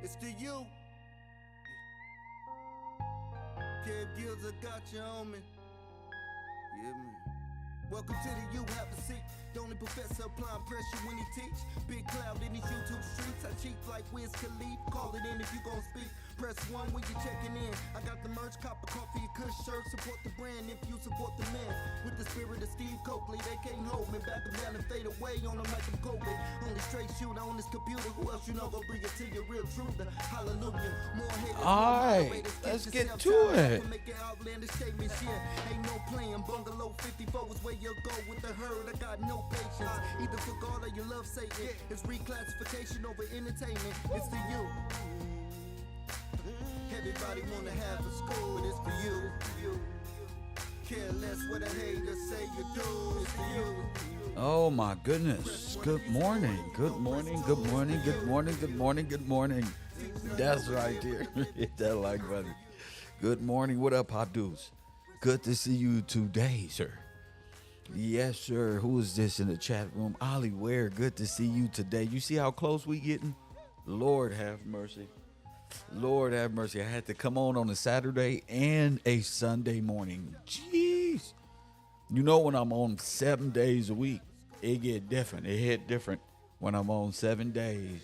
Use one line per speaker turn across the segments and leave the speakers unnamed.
It's to you. Kev Gills, I got you on me. Yeah, man. Welcome to the You Have a Seat. The only professor applying pressure when he teach. Big cloud in these YouTube streets. I cheat like Wiz Khalif. Call it in if you gon' speak. Press 1 when you checking in. I got the merch, copper coffee, a kush shirt. Support the brand if you support the man. With the spirit of Steve Coakley, they can't hold me. Back them down and fade away on them like I'm COVID. Only straight shooter on this computer. Who else you know gon' bring it to your real truth? Hallelujah. More haters.
Alright, let's get to it.
Ain't no playing. Bungalow 54 is where you go with the herd. I got no patience. Either for God or you love Satan. It's reclassification over entertainment. It's for you. Everybody wanna have a school, but it's for you. Care less what a hater say you do. It's for you.
Oh my goodness. Good morning. Good morning. Good morning. Good morning. Good morning. Good morning. That's right there. Hit that like button. Good morning. What up, hot dudes? Good to see you today, sir. Yes, sir. Who is this in the chat room? Ollie Ware. Good to see you today. You see how close we getting? Lord have mercy. Lord have mercy. I had to come on a Saturday and a Sunday morning. Jeez. You know, when I'm on 7 days a week, it get different. It hit different when I'm on 7 days.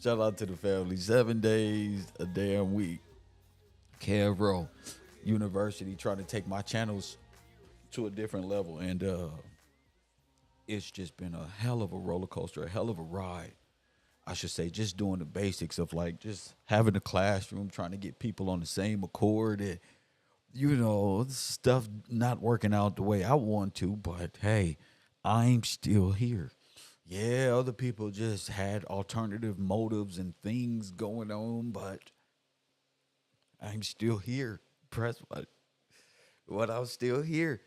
Shout out to the family. 7 days a damn week. Cavro University trying to take my channels to a different level. And it's just been a hell of a roller coaster, a hell of a ride. I should say, just doing the basics of like just having a classroom, trying to get people on the same accord. And, you know, stuff not working out the way I want to. But, hey, I'm still here. Yeah, other people just had alternative motives and things going on, but I'm still here. Press what I'm still here.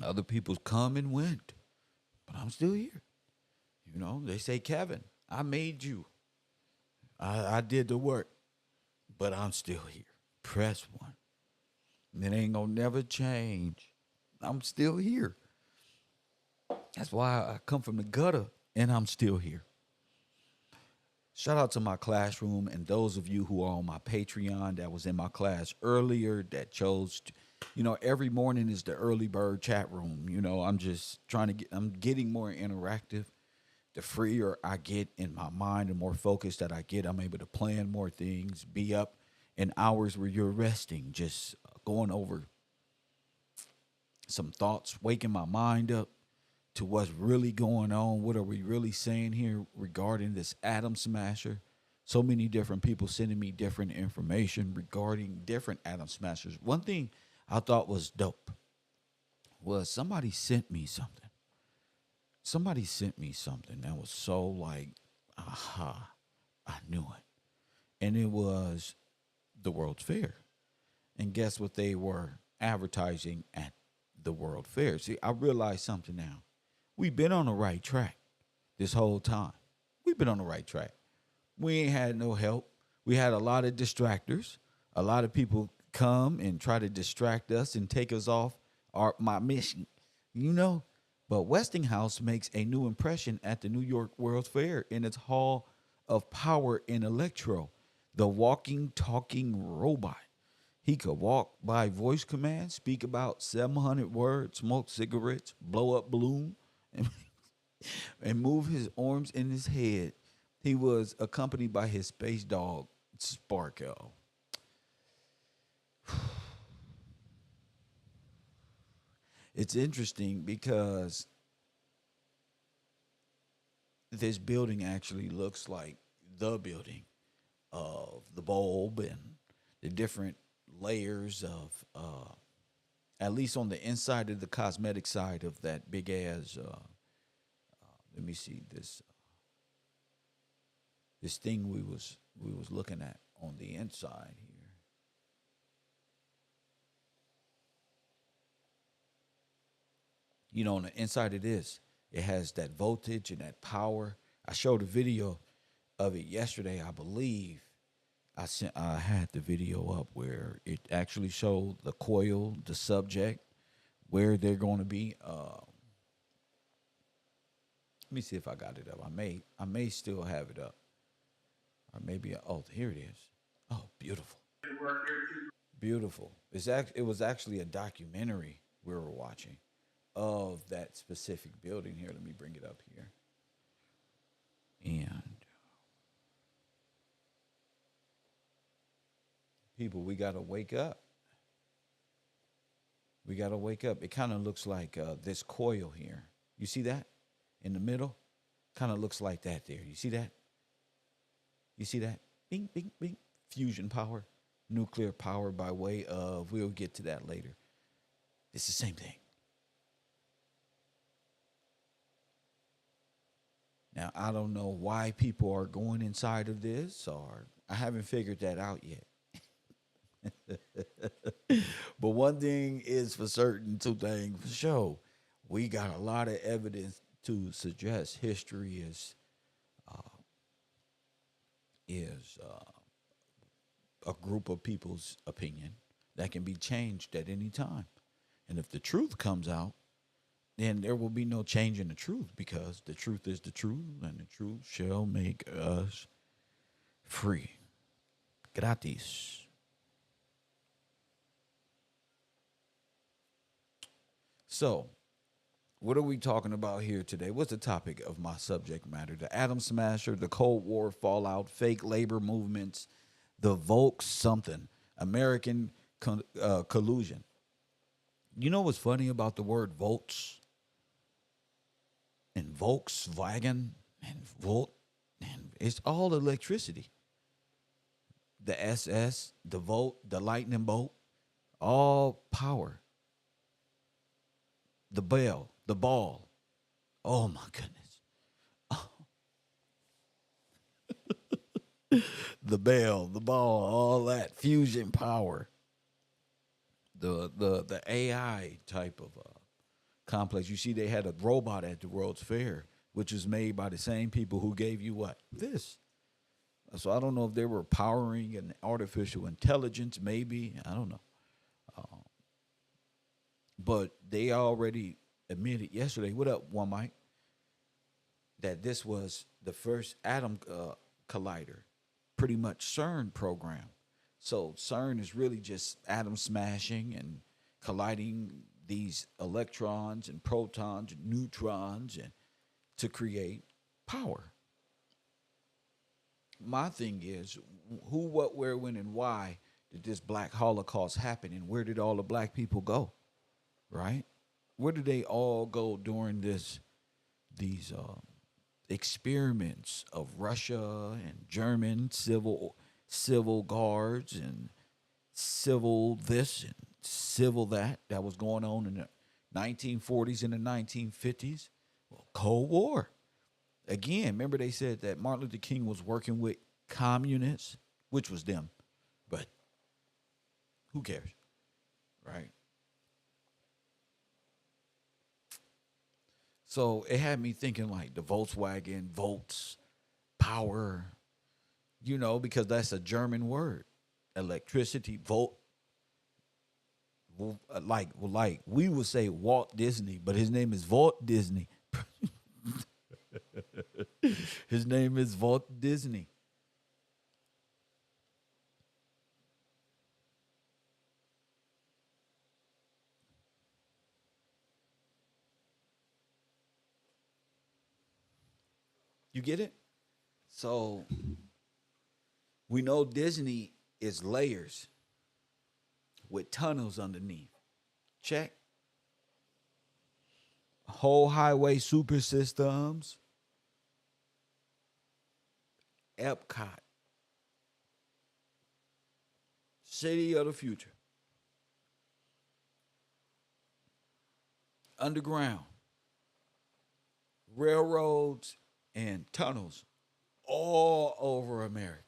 Other people's come and went, but I'm still here. You know, they say, Kevin, I made you. I did the work, but I'm still here. Press 1. It ain't gonna never change. I'm still here. That's why I come from the gutter, and I'm still here. Shout out to my classroom and those of you who are on my Patreon that was in my class earlier that chose to, you know, every morning is the early bird chat room. You know, I'm just trying to I'm getting more interactive. The freer I get in my mind, the more focused that I get, I'm able to plan more things, be up in hours where you're resting, just going over some thoughts, waking my mind up to what's really going on. What are we really saying here regarding this atom smasher? So many different people sending me different information regarding different atom smashers. One thing I thought was dope was somebody sent me something. Somebody sent me something that was so like, aha, I knew it. And it was the World's Fair. And guess what they were advertising at the World Fair? See, I realized something now. We've been on the right track this whole time. We've been on the right track. We ain't had no help. We had a lot of distractors. A lot of people come and try to distract us and take us off my mission, you know. But Westinghouse makes a new impression at the New York World's Fair in its Hall of Power and Electro, the walking, talking robot. He could walk by voice command, speak about 700 words, smoke cigarettes, blow up balloon, and move his arms in his head. He was accompanied by his space dog, Sparko. It's interesting because this building actually looks like the building of the bulb and the different layers of, at least on the inside of the cosmetic side of that big ass. Let me see this thing we was looking at on the inside here. You know, on the inside of this, it has that voltage and that power. I showed a video of it yesterday, I believe. I had the video up where it actually showed the coil, the subject, where they're going to be. Let me see if I got it up. I may still have it up. Or maybe oh, here it is. Oh, beautiful. Beautiful. It was actually a documentary we were watching of that specific building here. Let me bring it up here. And people, we got to wake up. We got to wake up. It kind of looks like this coil here. You see that in the middle? Kind of looks like that there. You see that? You see that? Bing, bing, bing. Fusion power, nuclear power by way of, we'll get to that later. It's the same thing. Now, I don't know why people are going inside of this, or I haven't figured that out yet. But one thing is for certain, two things for sure. We got a lot of evidence to suggest history is a group of people's opinion that can be changed at any time. And if the truth comes out, then there will be no change in the truth, because the truth is the truth, and the truth shall make us free. Gratis. So, what are we talking about here today? What's the topic of my subject matter? The Atom Smasher, the Cold War fallout, fake labor movements, the Volks something, American collusion. You know what's funny about the word Volks and Volkswagen and Volt? And it's all electricity. The SS, the Volt, the lightning bolt, all power. The bell, the ball. Oh my goodness. The bell, the ball, all that fusion power. The AI type of complex. You see, they had a robot at the World's Fair, which was made by the same people who gave you what? This. So I don't know if they were powering an artificial intelligence, maybe. I don't know. But they already admitted yesterday, what up, One Mike, that this was the first atom collider, pretty much CERN program. So CERN is really just atom smashing and colliding these electrons and protons and neutrons and to create power. My thing is, who, what, where, when, and why did this black holocaust happen, and where did all the black people go? Right? Where did they all go during these experiments of Russia and German civil guards and civil this and civil that was going on in the 1940s and the 1950s? Well, Cold War. Again, remember they said that Martin Luther King was working with communists, which was them, but who cares, right? So it had me thinking like the Volkswagen, Volts, power, because that's a German word. Electricity, Volt. Like we would say Walt Disney, but his name is Walt Disney. His name is Walt Disney. You get it? So we know Disney is layers with tunnels underneath. Check. Whole highway super systems. Epcot. City of the future. Underground. Railroads and tunnels all over America.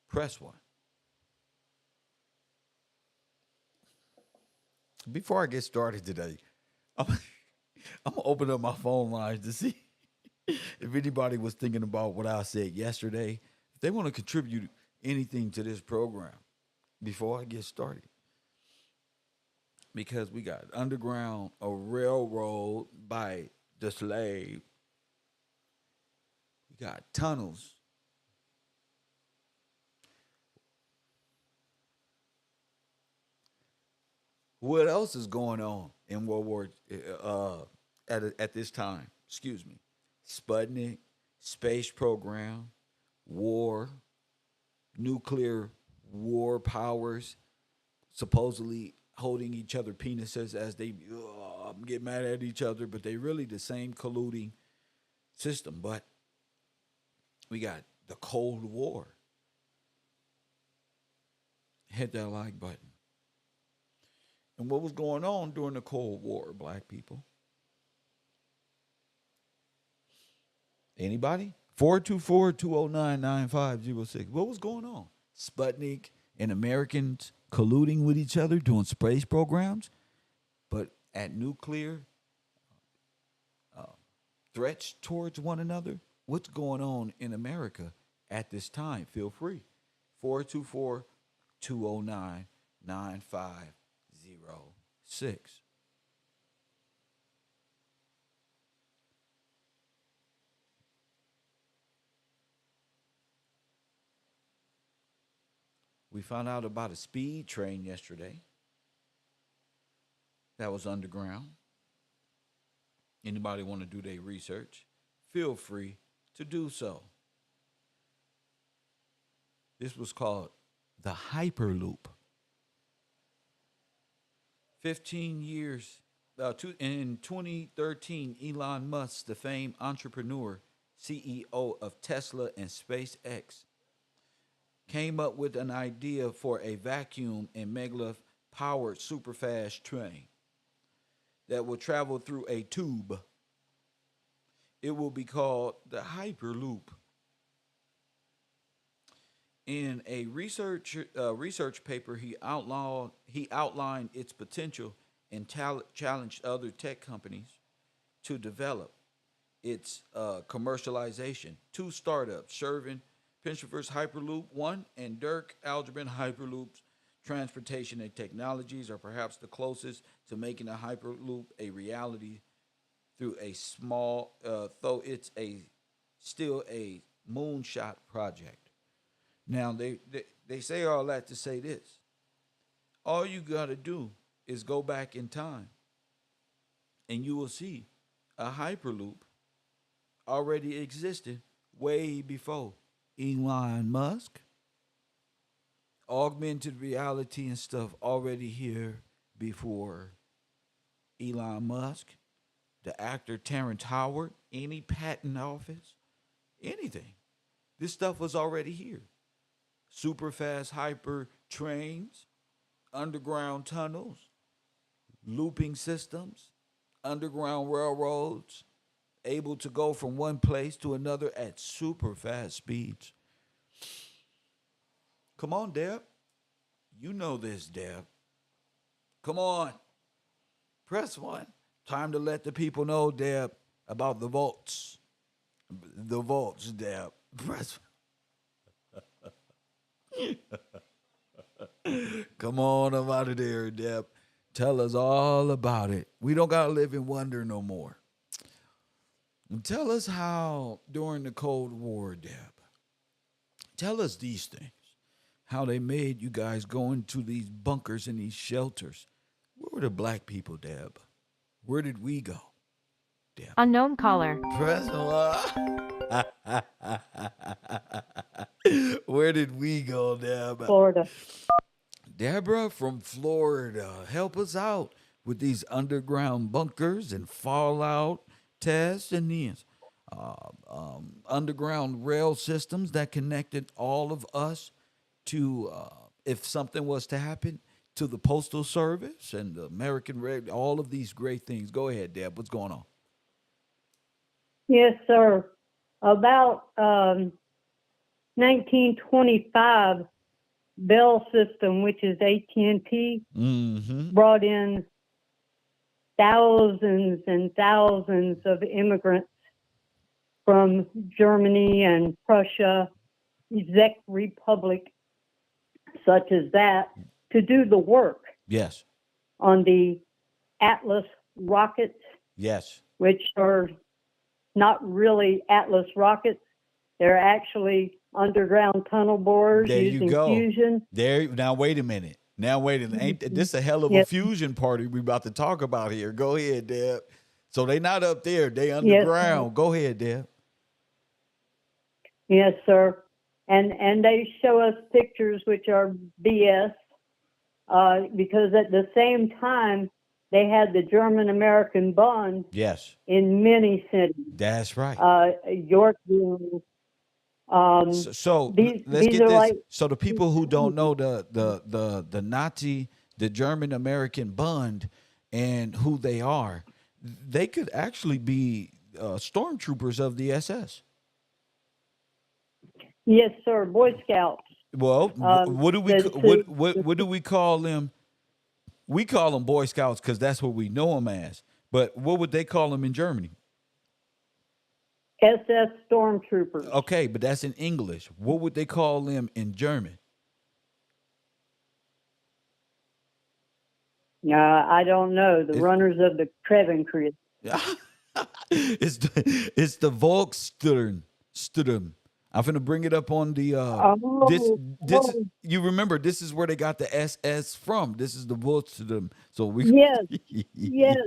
Press one. Before I get started today, I'm going to open up my phone lines to see if anybody was thinking about what I said yesterday. If they want to contribute anything to this program before I get started. because we got underground, a railroad by the slave. We got tunnels. What else is going on in World War at this time? Excuse me. Sputnik, space program, war, nuclear war powers supposedly holding each other penises as they get mad at each other, but they really the same colluding system. But we got the Cold War. Hit that like button. And what was going on during the Cold War, black people? Anybody? 424-209-9506. What was going on? Sputnik and Americans colluding with each other doing space programs, but at nuclear threats towards one another. What's going on in America at this time? Feel free. 424-209-9506. We found out about a speed train yesterday that was underground. Anybody want to do their research? Feel free to do so. This was called the Hyperloop. 15 years, in 2013, Elon Musk, the famed entrepreneur, CEO of Tesla and SpaceX, came up with an idea for a vacuum and maglev powered superfast train that will travel through a tube. It will be called the Hyperloop. In a research paper, he outlined its potential and challenged other tech companies to develop its commercialization. Two startups, Shervin Pinchverse Hyperloop One and Dirk Algebran Hyperloops Transportation and Technologies, are perhaps the closest to making a Hyperloop a reality through a small, though it's still a moonshot project. Now they say all that to say this: all you gotta do is go back in time, and you will see a Hyperloop already existed way before Elon Musk. Augmented reality and stuff already here before Elon Musk, the actor Terrence Howard, any patent office, anything. This stuff was already here. Super fast hyper trains, underground tunnels, looping systems, underground railroads, able to go from one place to another at super fast speeds. Come on, Deb. You know this, Deb. Come on. Press one. Time to let the people know, Deb, about the vaults. The vaults, Deb. Press. Come on up out of there, Deb. Tell us all about it. We don't got to live in wonder no more. And tell us how during the Cold War, Deb, tell us these things. How they made you guys go into these bunkers and these shelters. Where were the black people, Deb? Where did we go, Deb?
Unknown caller.
Press one. Where did we go, Deb?
Florida.
Deborah from Florida, help us out with these underground bunkers and fallout tests and these underground rail systems that connected all of us to, if something was to happen, to the Postal Service and the American Red, all of these great things. Go ahead, Deb. What's going on?
Yes, sir. About 1925, Bell System, which is AT&T, brought in thousands and thousands of immigrants from Germany and Prussia, Czech Republic, such as that, to do the work.
Yes.
on the Atlas rockets,
Yes.
which are not really Atlas rockets. They're actually underground tunnel borers
There you
using
go.
fusion.
There. Now wait a minute. Ain't this a hell of a
Yes,
fusion party we about to talk about here? Go ahead, Deb. So they not up there. They
yes,
underground. Go ahead, Deb.
yes, sir. And they show us pictures which are BS because at the same time they had the German-American bond
Yes.
in many cities,
That's right.
Yorkville.
So let's
These
get
are
this.
like,
So the people who don't know the Nazi, the German American bund, and who they are, they could actually be stormtroopers of the SS.
yes, sir, Boy Scouts.
Well, what do we
The,
what do we call them? We call them Boy Scouts because that's what we know them as. But what would they call them in Germany?
SS Stormtroopers.
Okay, but that's in English. What would they call them in German?
I don't know. The runners of the Trevenkrieg.
It's the Volkssturm. I'm gonna bring it up on the this
Oh,
this
oh,
you remember this is where they got the SS from. This is the Volkssturm. So we
yes, yes.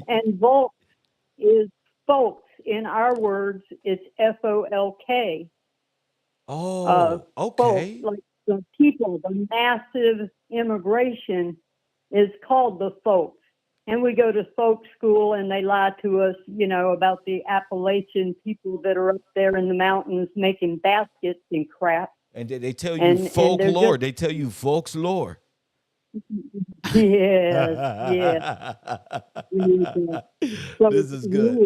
And Volk is folks. In our words, it's FOLK.
Oh,
Folks,
okay.
like the people, the massive immigration is called the folks. And we go to folk school and they lie to us, about the Appalachian people that are up there in the mountains making baskets and crap.
And they tell you
And they're
folklore.
just,
They tell you folklore.
yes, yes. So
This is good.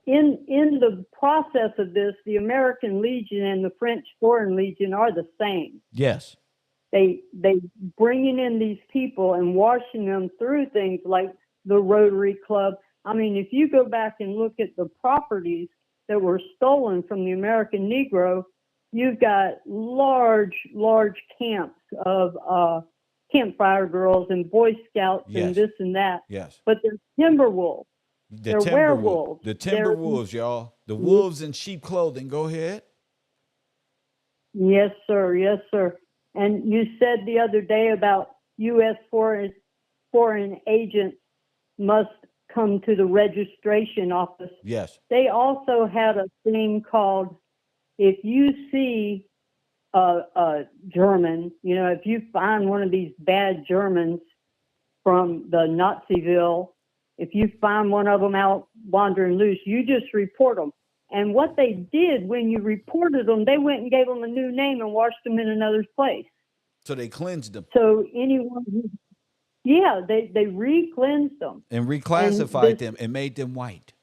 in the process of this, the American Legion and the French Foreign Legion are the same.
Yes.
They bringing in these people and washing them through things like the Rotary Club. I mean, if you go back and look at the properties that were stolen from the American Negro, you've got large camps of campfire girls and Boy Scouts and
Yes.
this and that.
Yes.
But they're timber wolves. They're werewolves.
The timber wolves, y'all. The wolves in sheep clothing. Go ahead.
Yes, sir. Yes, sir. And you said the other day about U.S. foreign agents must come to the registration office.
Yes.
They also had a thing called, if you see a German, if you find one of these bad Germans from the Naziville, if you find one of them out wandering loose, you just report them. And what they did when you reported them, they went and gave them a new name and washed them in another place.
So they cleansed them
So anyone who, they re-cleansed them.
and reclassified them and made them white.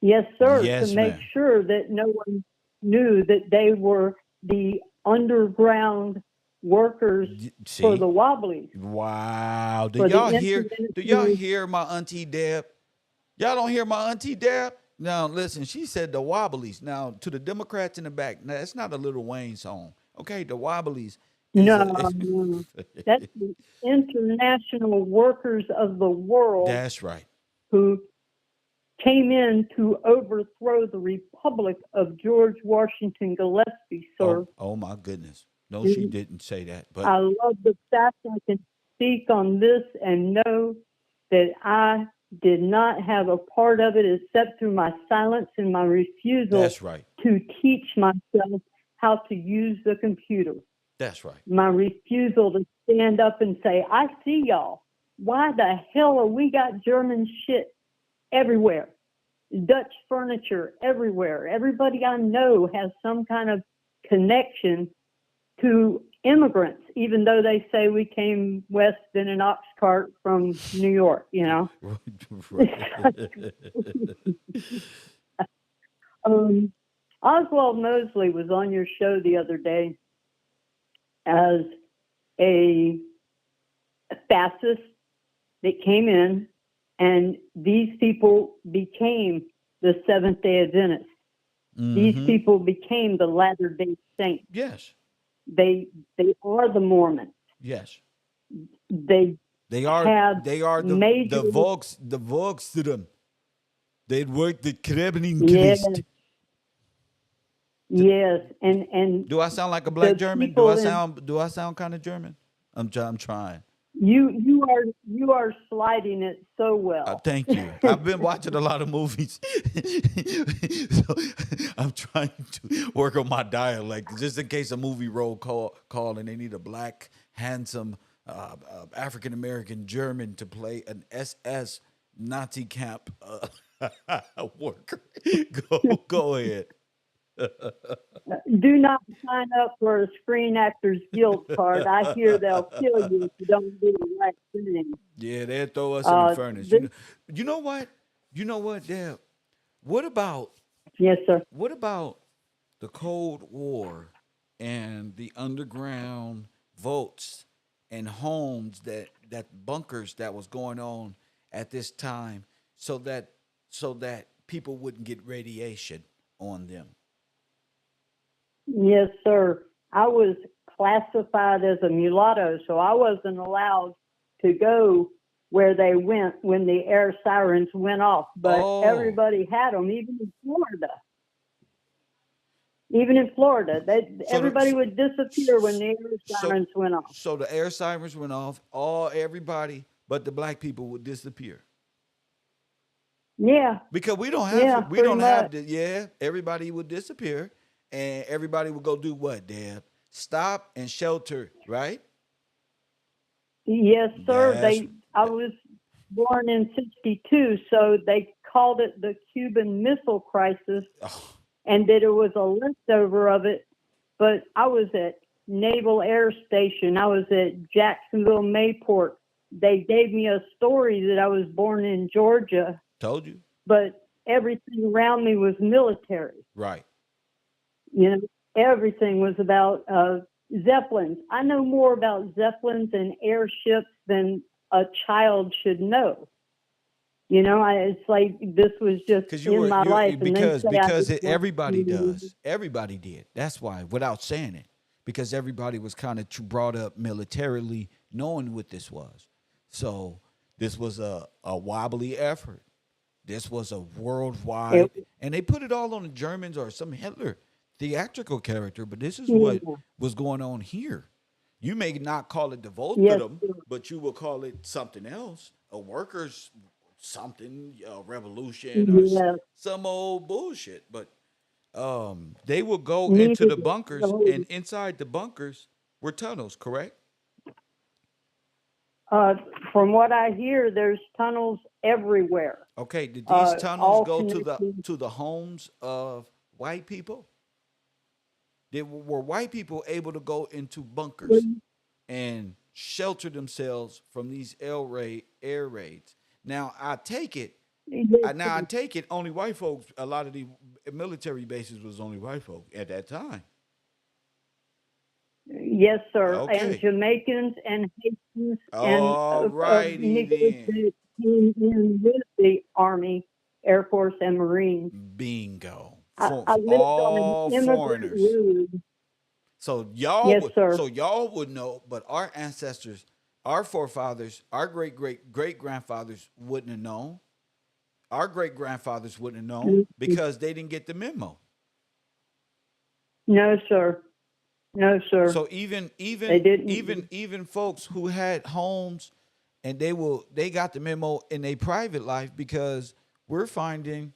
Yes, sir,
Yes,
to make
ma'am.
sure that no one knew that they were the underground workers
See?
for the Wobblies.
Wow. Do
For the
y'all hear?
internet
Do y'all
news.
hear my auntie Deb? Y'all don't hear my auntie Deb? Now listen, she said the Wobblies. Now to the Democrats in the back, now it's not a Little Wayne song. Okay, the Wobblies.
No, that's the international workers of the world
That's right.
who came in to overthrow the Republic of George Washington Gillespie, sir.
Oh my goodness. No, she didn't say that. But
I love the fact I can speak on this and know that I did not have a part of it except through my silence and my refusal
that's right.
to teach myself how to use the computer.
That's right.
My refusal to stand up and say, I see y'all. Why the hell are we got German shit everywhere? Dutch furniture everywhere. Everybody I know has some kind of connection to immigrants, even though they say we came west in an ox cart from New York, Oswald Mosley was on your show the other day as a fascist that came in, and these people became the Seventh-day Adventists. These people became the Latter-day Saints.
Yes.
they are the Mormons.
Yes.
They
They are
have
the
major,
Volkssturm. They work the Krebning
yes,
Christ.
yes, and
Do I sound like a black
the
German?
people in
Do I sound kind of German? I'm trying.
you are sliding it so well.
Thank you. I've been watching a lot of movies, so I'm trying to work on my dialect just in case a movie role call and they need a black, handsome African American German to play an SS Nazi camp worker. Go ahead.
Do not sign up for a Screen Actors Guild card. I hear they'll kill you if you don't do the right thing.
Yeah, they'll throw us in the furnace.
This,
You know what? You know what, Deb? What about
yes, sir.
What about the Cold War and the underground votes and homes that bunkers that was going on at this time so that people wouldn't get radiation on them?
Yes, sir. I was classified as a mulatto, so I wasn't allowed to go where they went when the air sirens went off. But
Oh,
everybody had them, even in Florida. Even in Florida,
so
everybody would disappear when the air
so
sirens went off.
so the air sirens went off, everybody but the black people would disappear.
Yeah,
Because we don't
yeah,
have
pretty much.
everybody would disappear and everybody would go do what, Deb? Stop and shelter, right?
Yes, sir.
That's
I was born in '62, so they called it the Cuban Missile Crisis,
oh,
and that it was a leftover of it. But I was at Naval Air Station. I was at Jacksonville Mayport. They gave me a story that I was born in Georgia,
told you.
but everything around me was military.
Right.
You know, everything was about Zeppelins. I know more about Zeppelins and airships than a child should know. You know, it's like this was just
Because
in my life. And they say I just
everybody does. Everybody did. That's why, without saying it, because everybody was kind of brought up militarily, knowing what this was. So this was a wobbly effort. This was a worldwide, and they put it all on the Germans or some Hitler theatrical character. But this is what was going on here. You may not call it the Volkssturm, but you will call it something else, a workers' something, a revolution, or some old bullshit. But they will go into the bunkers, and inside the bunkers were tunnels, correct?
From what I hear, there's tunnels everywhere.
Okay, did these tunnels
All
go
connected.
to the homes of white people? Were white people able to go into bunkers and shelter themselves from these air raids? Now I take it. Only white folks. A lot of the military bases was only white folk at that time.
Yes, sir.
Okay.
And Jamaicans and Haitians
All
and
righty then.
in with the Army, Air Force, and Marines.
Bingo.
I lived
All
on an immigrant
foreigners.
road.
So
Yes, sir.
y'all would know, but our ancestors, our forefathers, our great grandfathers wouldn't have known. Our great grandfathers wouldn't have known because they didn't get the memo.
No, sir. No, sir.
So
They didn't.
even folks who had homes and they got the memo in their private life because we're finding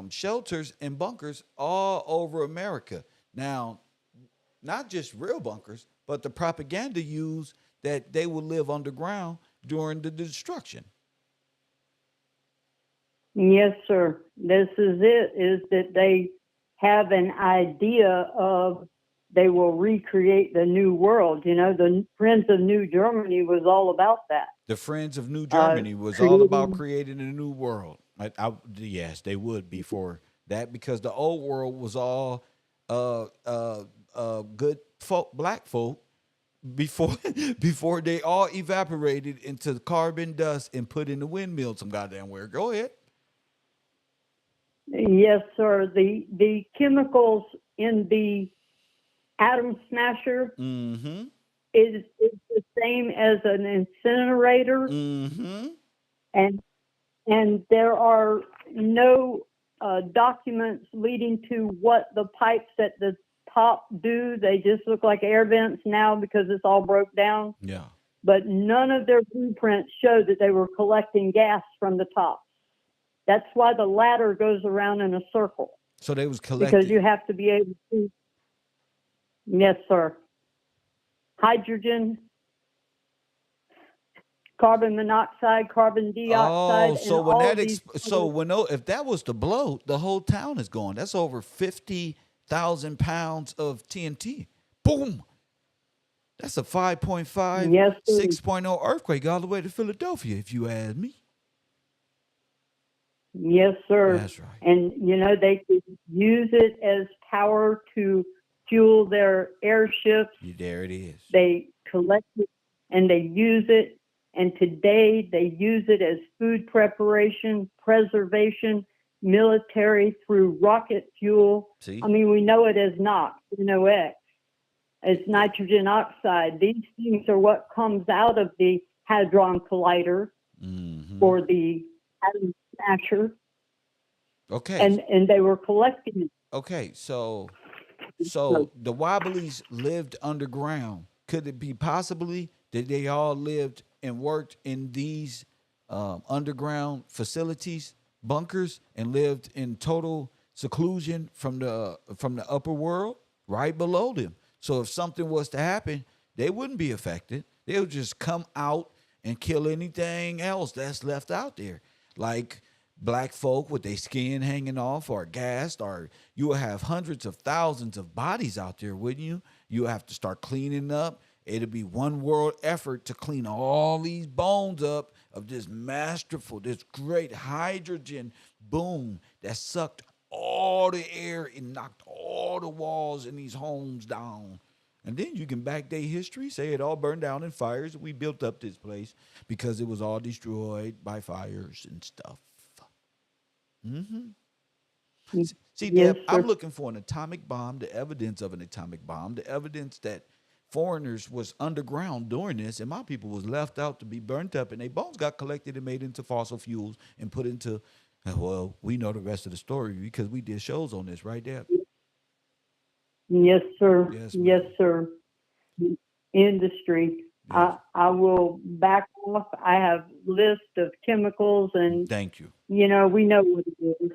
shelters and bunkers all over America. Now, not just real bunkers, but the propaganda used that they will live underground during the destruction.
Yes, sir. This is it, is that they have an idea of they will recreate the new world. You know, the Friends of New Germany was all about that.
The Friends of New Germany was all about creating a new world. Yes, they would be for that because the old world was all good folk, black folk before before they all evaporated into carbon dust and put in the windmill some goddamn where. Go ahead.
Yes, sir. The chemicals in the atom smasher
Mm-hmm.
is the same as an incinerator,
Mm-hmm.
and there are no documents leading to what the pipes at the top do. They just look like air vents now because it's all broke down.
Yeah.
But none of their blueprints show that they were collecting gas from the top. That's why the ladder goes around in a circle,
So they was
because
collecting.
you have to be able to. Yes, sir. Hydrogen, carbon monoxide, carbon dioxide,
Oh,
and
so when
all
that
of these.
if that was to blow, the whole town is gone. That's over 50,000 pounds of TNT. Boom. That's a 5.5,
Yes, sir.
6.0 earthquake all the way to Philadelphia, if you ask me.
Yes, sir.
That's right.
And, they could use it as power to fuel their airships.
There it is.
They collect it and they use it. And today they use it as food preparation, preservation, military, through rocket fuel.
See?
I mean, we know it as NOx, NOx. It's nitrogen oxide. These things are what comes out of the Hadron Collider or the atom smasher.
Okay.
And they were collecting it.
Okay, so the Wobblies lived underground. Could it be possibly that they all lived and worked in these underground facilities, bunkers, and lived in total seclusion from the upper world, right below them? So if something was to happen, they wouldn't be affected. They would just come out and kill anything else that's left out there, like black folk with their skin hanging off or gassed, or you will have hundreds of thousands of bodies out there, wouldn't you? You have to start cleaning up. It'll be one world effort to clean all these bones up of this masterful, this great hydrogen boom that sucked all the air and knocked all the walls in these homes down. And then you can backdate history, say it all burned down in fires. We built up this place because it was all destroyed by fires and stuff. See,
Yes,
Deb, I'm
sir.
looking for an atomic bomb, the evidence of an atomic bomb, the evidence that foreigners was underground doing this, and my people was left out to be burnt up, and their bones got collected and made into fossil fuels and put into, well, we know the rest of the story because we did shows on this, right, Deb?
Yes, sir.
Yes,
Yes,
ma'am.
sir. Industry.
Yes.
I will back off. I have list of chemicals, and
Thank you.
we know what it is.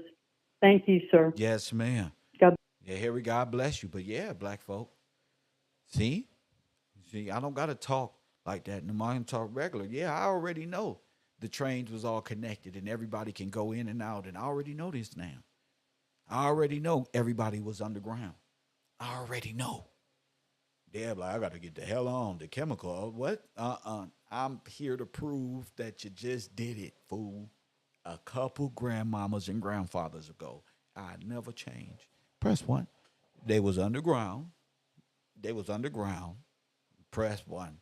Thank you, sir.
Yes, ma'am.
God.
Yeah, Harry, God bless you. But yeah, black folk. See, I don't gotta talk like that. No, I can talk regular. Yeah, I already know the trains was all connected and everybody can go in and out. And I already know this now. I already know everybody was underground. I already know. Yeah, like I gotta get the hell on the chemical. What? I'm here to prove that you just did it, fool. A couple grandmamas and grandfathers ago. I never changed. Press one. They was underground. They was underground. Press one.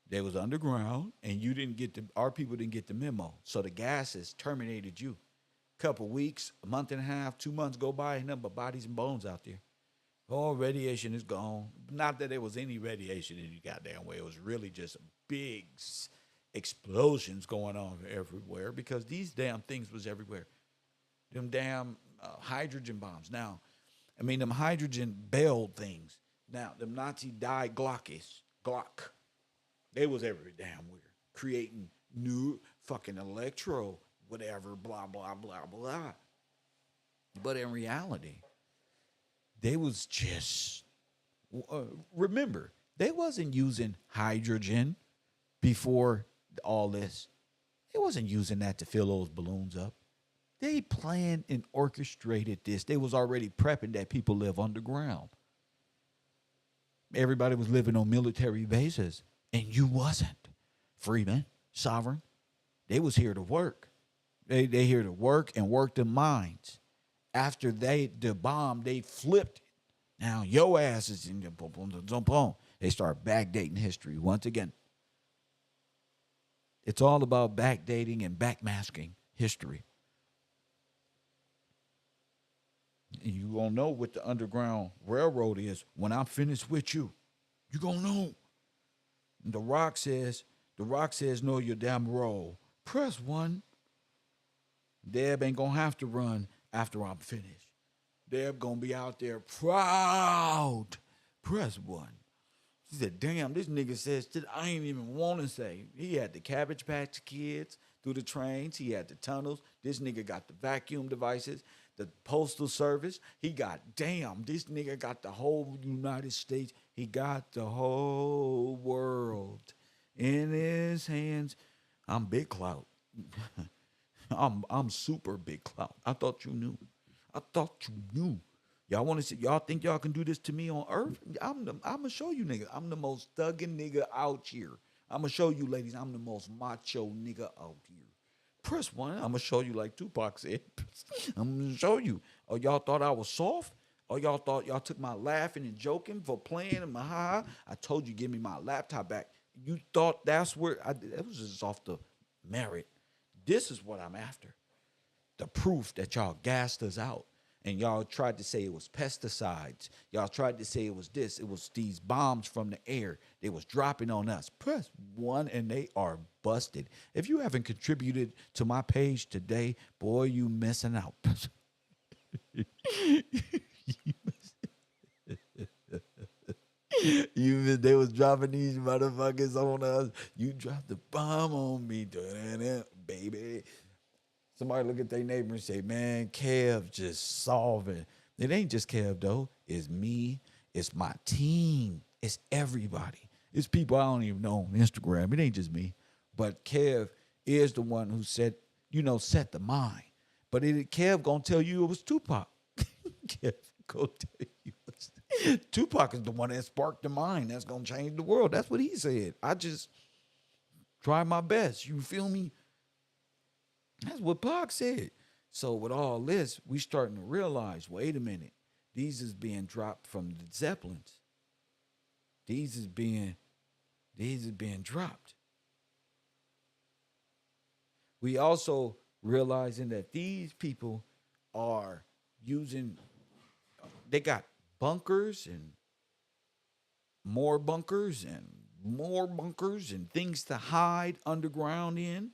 They was underground, and you didn't get our people didn't get the memo. So the gases terminated you. Couple weeks, a month and a half, 2 months go by, and nothing but bodies and bones out there. All radiation is gone. Not that there was any radiation in the goddamn way. It was really just big explosions going on everywhere because these damn things was everywhere. Them damn hydrogen bombs. Now, I mean, them hydrogen bell things. Now, them Nazi died Glock. They was every damn where. Creating new fucking electro, whatever, blah, blah, blah, blah. But in reality, they was just, remember, they wasn't using hydrogen before all this. They wasn't using that to fill those balloons up. They planned and orchestrated this. They was already prepping that people live underground. Everybody was living on military bases, and you wasn't. Freeman, sovereign, they was here to work. They here to work and work the mines. After the bomb, they flipped it. Now your ass is in the boom. They start backdating history once again. It's all about backdating and backmasking history. And you gonna know what the Underground Railroad is when I'm finished with you. You gonna know. And the Rock says, know your damn role. Press one. Deb ain't gonna have to run after I'm finished. Deb gonna be out there proud. Press one. She said, damn, this nigga says shit I ain't even want to say. He had the Cabbage Patch Kids through the trains. He had the tunnels. This nigga got the vacuum devices, the postal service. He got, damn, this nigga got the whole United States. He got the whole world in his hands. I'm big clout. I'm super big clout. I thought you knew. I thought you knew. Y'all want to see? Y'all think y'all can do this to me on Earth? I'm gonna show you, nigga. I'm the most thugging nigga out here. I'm gonna show you, ladies. I'm the most macho nigga out here. Press one. I'm gonna show you, like Tupac said. I'm gonna show you. Oh, y'all thought I was soft? Oh, y'all thought y'all took my laughing and joking for playing and my ha? I told you, give me my laptop back. You thought that's where that was just off the merit. This is what I'm after. The proof that y'all gassed us out. And y'all tried to say it was pesticides. Y'all tried to say it was this. It was these bombs from the air. They was dropping on us. Press one and they are busted. If you haven't contributed to my page today, boy, you missing out. They was dropping these motherfuckers on us. You dropped the bomb on me, baby. Somebody look at their neighbor and say, man, Kev just solving. It ain't just Kev, though. It's me. It's my team. It's everybody. It's people I don't even know on Instagram. It ain't just me. But Kev is the one who said, set the mind. But Kev gonna tell you it was Tupac. Kev gonna tell you Tupac is the one that sparked the mind that's gonna change the world. That's what he said. I just try my best. You feel me? That's what Pac said. So with all this, we starting to realize, wait a minute, these is being dropped from the Zeppelins. These is being dropped. We also realizing that these people are they got bunkers and more bunkers and more bunkers and things to hide underground in.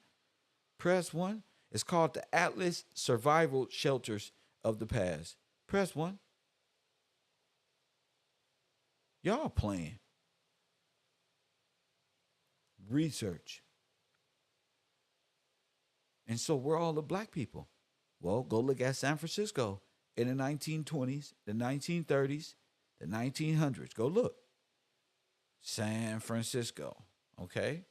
Press one. It's called the Atlas Survival Shelters of the Past. Press one. Y'all playing. Research. And so we're all the black people. Well, go look at San Francisco in the 1920s, the 1930s, the 1900s. Go look. San Francisco. Okay?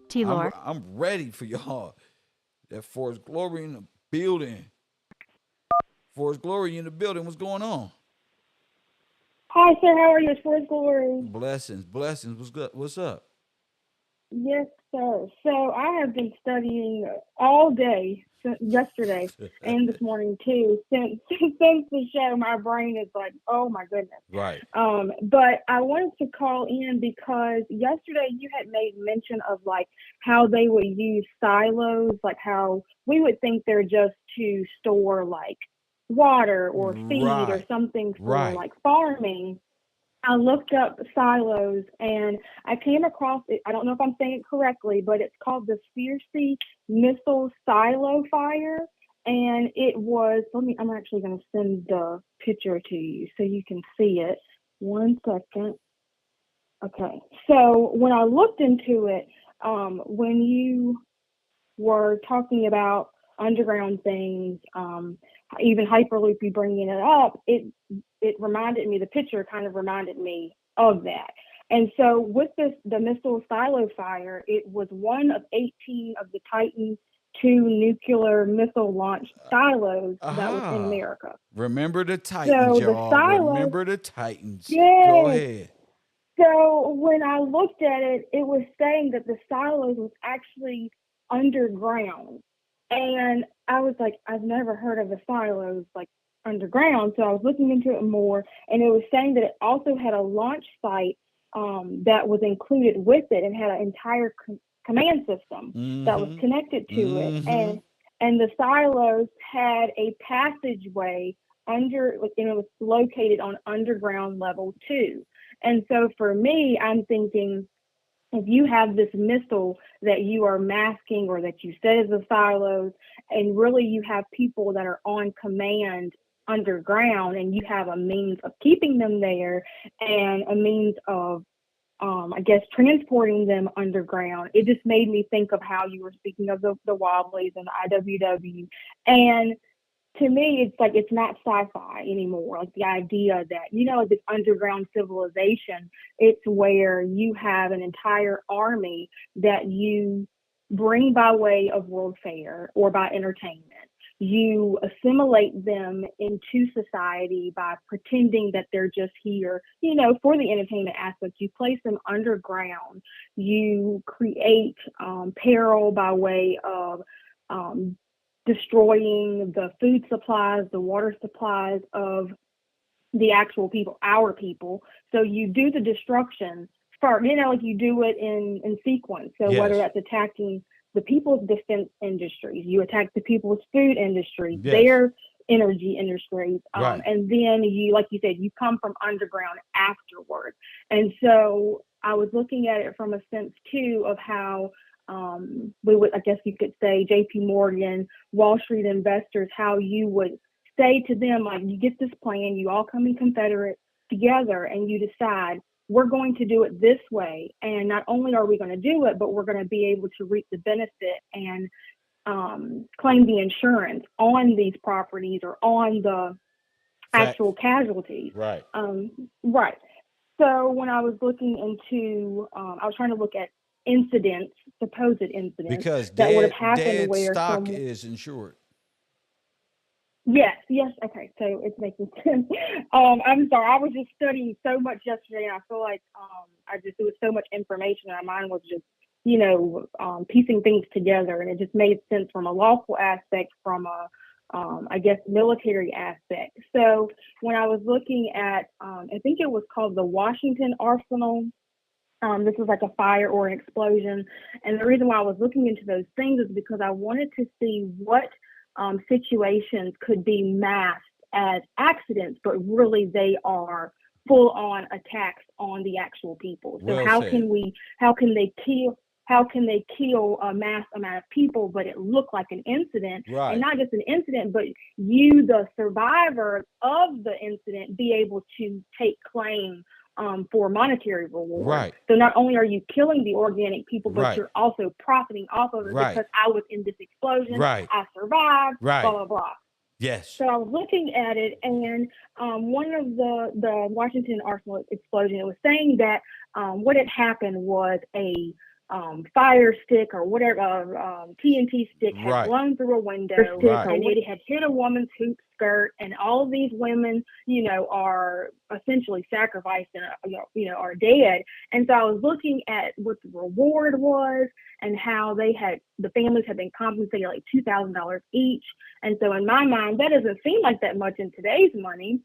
T-Lore.
I'm ready for y'all. That Forest Glory in the building. Forest Glory in the building. What's going on?
Hi, sir. How are you? It's Forrest Glory.
Blessings. What's good? What's up?
Yes, sir. So I have been studying all day, yesterday and this morning too. Since the show, my brain is like, oh my goodness.
Right.
But I wanted to call in because yesterday you had made mention of like how they would use silos, like how we would think they're just to store like water or feed or something for like farming. I looked up silos and I came across it. I don't know if I'm saying it correctly, but it's called the Searcy Missile Silo Fire. And it was, I'm actually going to send the picture to you so you can see it. 1 second. Okay. So when I looked into it, when you were talking about underground things, even Hyperloopy bringing it up, it reminded me, the picture kind of reminded me of that. And so with the missile silo fire, it was one of 18 of the Titan II nuclear missile launch silos that was in America.
Remember the Titans,
so
y'all.
The silos,
remember the Titans.
Yes.
Go ahead.
So when I looked at it, it was saying that the silos was actually underground. And I was like, I've never heard of the silos like underground. So I was looking into it more, and it was saying that it also had a launch site that was included with it and had an entire command system that was
Mm-hmm.
connected to it,
Mm-hmm.
and the silos had a passageway under, and it was located on underground level 2. And so for me, I'm thinking, if you have this missile that you are masking or that you set as the silos, and really you have people that are on command underground, and you have a means of keeping them there and a means of, I guess, transporting them underground, it just made me think of how you were speaking of the Wobblies and the IWW. And to me, it's like it's not sci-fi anymore. Like the idea that, this underground civilization, it's where you have an entire army that you bring by way of warfare or by entertainment. You assimilate them into society by pretending that they're just here, for the entertainment aspect. You place them underground. You create peril by way of destroying the food supplies, the water supplies of the actual people, our people. So you do the destruction first, like you do it in sequence. So whether
Yes.
that's attacking the people's defense industries, you attack the people's food industries,
Yes.
their energy industries,
Right.
and then you, like you said, you come from underground afterwards. And so I was looking at it from a sense too of how we would, I guess you could say, JP Morgan, Wall Street investors, how you would say to them, like, you get this plan, you all come in Confederate together, and you decide, we're going to do it this way. And not only are we going to do it, but we're going to be able to reap the benefit and claim the insurance on these properties or on the
Fact.
actual casualties.
Right.
Right. So when I was looking into, I was trying to look at incidents, supposed incidents
Because
that would have
dead
happened
dead
where
stock
some.
is insured.
Yes, yes, okay, so it's making sense. I'm sorry, I was just studying so much yesterday, and I feel like there was so much information, and my mind was just, piecing things together, and it just made sense from a lawful aspect, from a, I guess, military aspect. So when I was looking at, I think it was called the Washington Arsenal. This was like a fire or an explosion, and the reason why I was looking into those things is because I wanted to see what situations could be masked as accidents, but really they are full-on attacks on the actual people. So
Well
how
said.
can they kill a mass amount of people, but it looked like an incident, and
Right.
not just an incident, but you, the survivor of the incident, be able to take claim for monetary reward.
Right.
So not only are you killing the organic people, but
Right.
you're also profiting off of it
Right.
because I was in this explosion,
Right.
I survived, blah,
Right.
blah, blah.
Yes.
So I was looking at it, and one of the Washington Arsenal explosion, it was saying that what had happened was a fire stick or whatever, TNT stick had
Right.
blown through a window,
Right.
and it had hit a woman's hoop skirt, and all of these women, are essentially sacrificed and are dead. And so I was looking at what the reward was and how the families had been compensated like $2,000 each. And so in my mind, that doesn't seem like that much in today's money.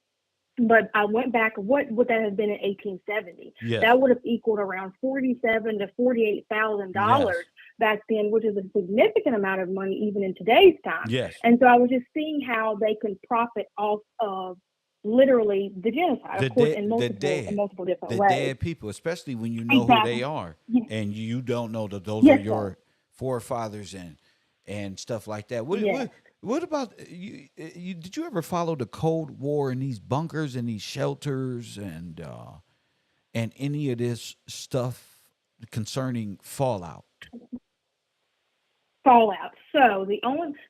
But I went back, what would that have been in 1870?
Yes.
That would have equaled around $47,000 to $48,000
Yes.
back then, which is a significant amount of money even in today's time.
Yes.
And so I was just seeing how they can profit off of literally the genocide,
The
of course,
dead,
in multiple different
the
ways.
dead people, especially when you know who they are,
Yes.
and you don't know that those
Yes,
are your forefathers and stuff like that.
Yes.
What about you? Did you ever follow the Cold War and these bunkers and these shelters and any of this stuff concerning fallout?
Fallout. So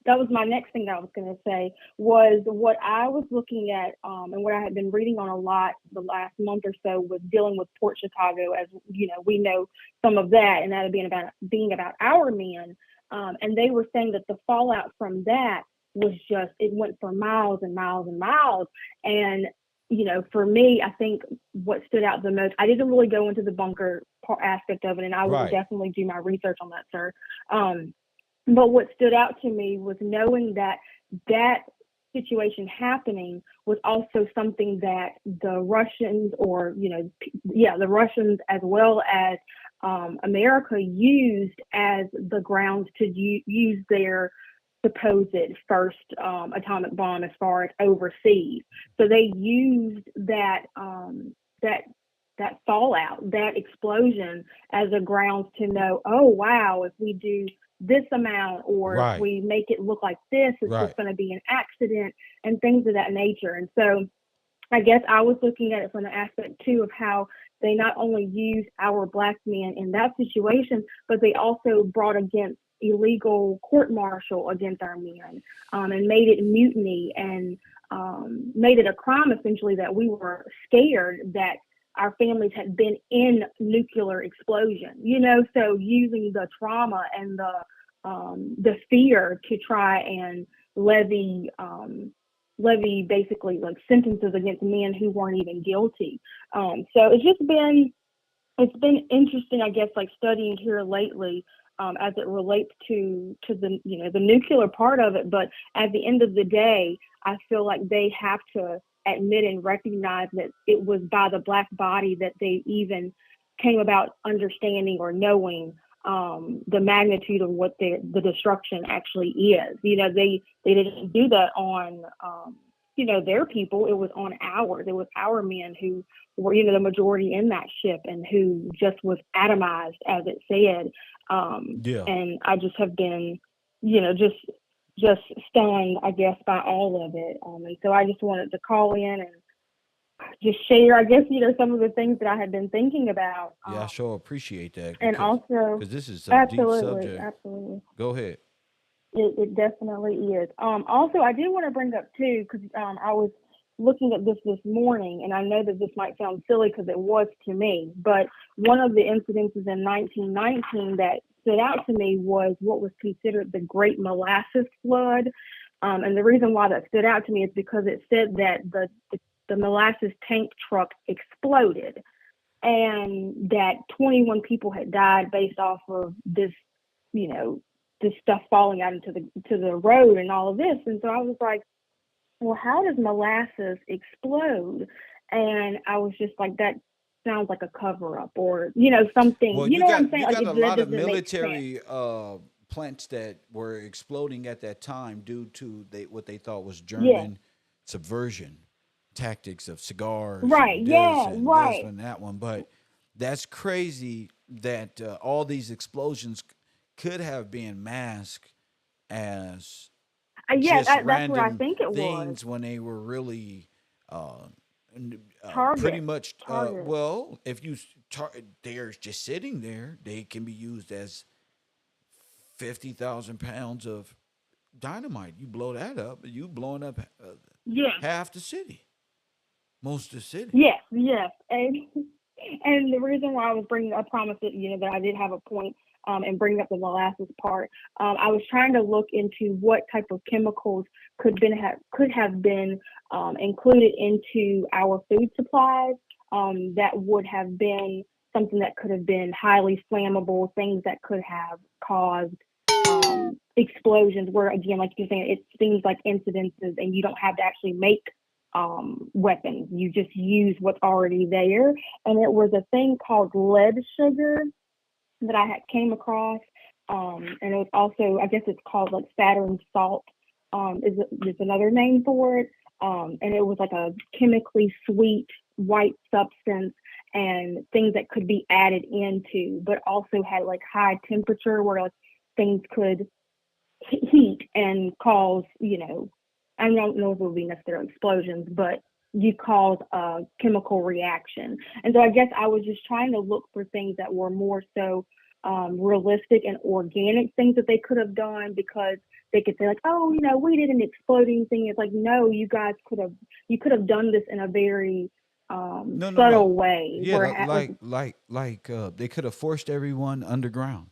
that was my next thing that I was going to say was what I was looking at, and what I had been reading on a lot the last month or so was dealing with Port Chicago, as we know some of that, and that being about our men. And they were saying that the fallout from that was just, it went for miles and miles and miles. And, for me, I think what stood out the most, I didn't really go into the bunker aspect of it, and I will
Right.
definitely do my research on that, sir. But what stood out to me was knowing that situation happening was also something that the Russians, or, the Russians, as well as America used as the grounds to use their supposed first atomic bomb as far as overseas. So they used that that fallout, that explosion as a grounds to know, oh wow, if we do this amount or if
Right.
we make it look like this, it's
Right.
just going to be an accident and things of that nature. And so I guess I was looking at it from the aspect too of how they not only used our black men in that situation, but they also brought against illegal court martial against our men, and made it mutiny and made it a crime essentially that we were scared that our families had been in nuclear explosion, so using the trauma and the fear to try and levy basically like sentences against men who weren't even guilty. So it's been interesting, I guess, like studying here lately, as it relates to the the nuclear part of it. But at the end of the day, I feel like they have to admit and recognize that it was by the black body that they even came about understanding or knowing the magnitude of what the destruction actually is. They didn't do that on their people. It was on ours. It was our men who were the majority in that ship and who just was atomized, as it said.
Yeah.
And I just have been just stunned, I guess, by all of it. And so I just wanted to call in and just share, I guess, some of the things that I had been thinking about.
Yeah, I sure appreciate that
And also,
because this is a deep
absolutely,
subject.
absolutely.
Go ahead.
It definitely is. Also, I did want to bring up too, because I was looking at this morning, and I know that this might sound silly because it was to me, but one of the incidences in 1919 that stood out to me was what was considered the Great Molasses Flood. And the reason why that stood out to me is because it said that the molasses tank truck exploded and that 21 people had died based off of this, this stuff falling out into the road and all of this. And so I was like, well, how does molasses explode? And I was just like, that sounds like a cover up or, something,
Well,
you know what I'm saying?
you
Like
got a
that
lot of
doesn't make sense.
military plants that were exploding at that time due to what they thought was
Yeah.
German subversion tactics of cigars
Right. Yeah.
and this
Right.
and that one. But that's crazy that all these explosions could have been masked as
Yeah.
just
That's what I
random
think it was.
things when they were really pretty
Target.
much
Target.
well, if they're just sitting there, they can be used as 50,000 pounds of dynamite. You blow that up, you blowing up
Yeah.
half the city, most of the city.
Yes. Yes. And the reason why I was bringing, I promise that that I did have a point, and bring up the molasses part. I was trying to look into what type of chemicals could have been included into our food supplies, that would have been something that could have been highly flammable, things that could have caused explosions. Where again, like you're saying, it's things like incidences, and you don't have to actually make weapons. You just use what's already there. And it was a thing called lead sugar that I had came across. And it was also, I guess it's called like Saturn salt, is another name for it. And it was like a chemically sweet white substance and things that could be added into, but also had like high temperature where like things could heat and cause, I don't know if it would be necessarily explosions, but you cause a chemical reaction. And so I guess I was just trying to look for things that were more so realistic and organic things that they could have done, because they could say like, oh, we did an exploding thing. It's like, no, you could have done this in a very
No, no, no.
subtle way.
Yeah,
Where
they could have forced everyone underground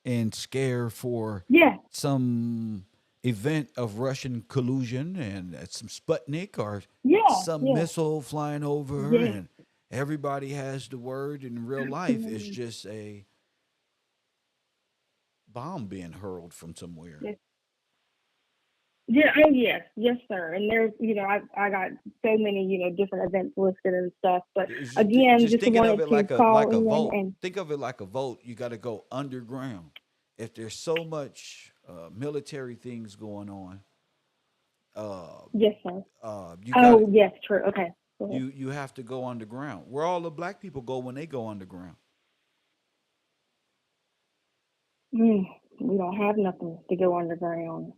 and scare for
yeah,
some event of Russian collusion and some Sputnik or
yeah,
some
yeah,
missile flying over,
yeah.
and everybody has the word. In real life, it's just a bomb being hurled from somewhere.
Yeah. Yeah, oh yes, yes, sir. And there's, I got so many, different events listed and stuff. But again,
Just
just
thinking of
wanted
it
to
like
call
a
in
vote.
and
Think of it like a vote. You got to go underground. If there's so much military things going on, uh,
yes, sir.
you got
Oh yes, true. Okay. Go ahead.
you have to go underground. Where all the black people go when they go underground.
Mm, we don't have nothing to go underground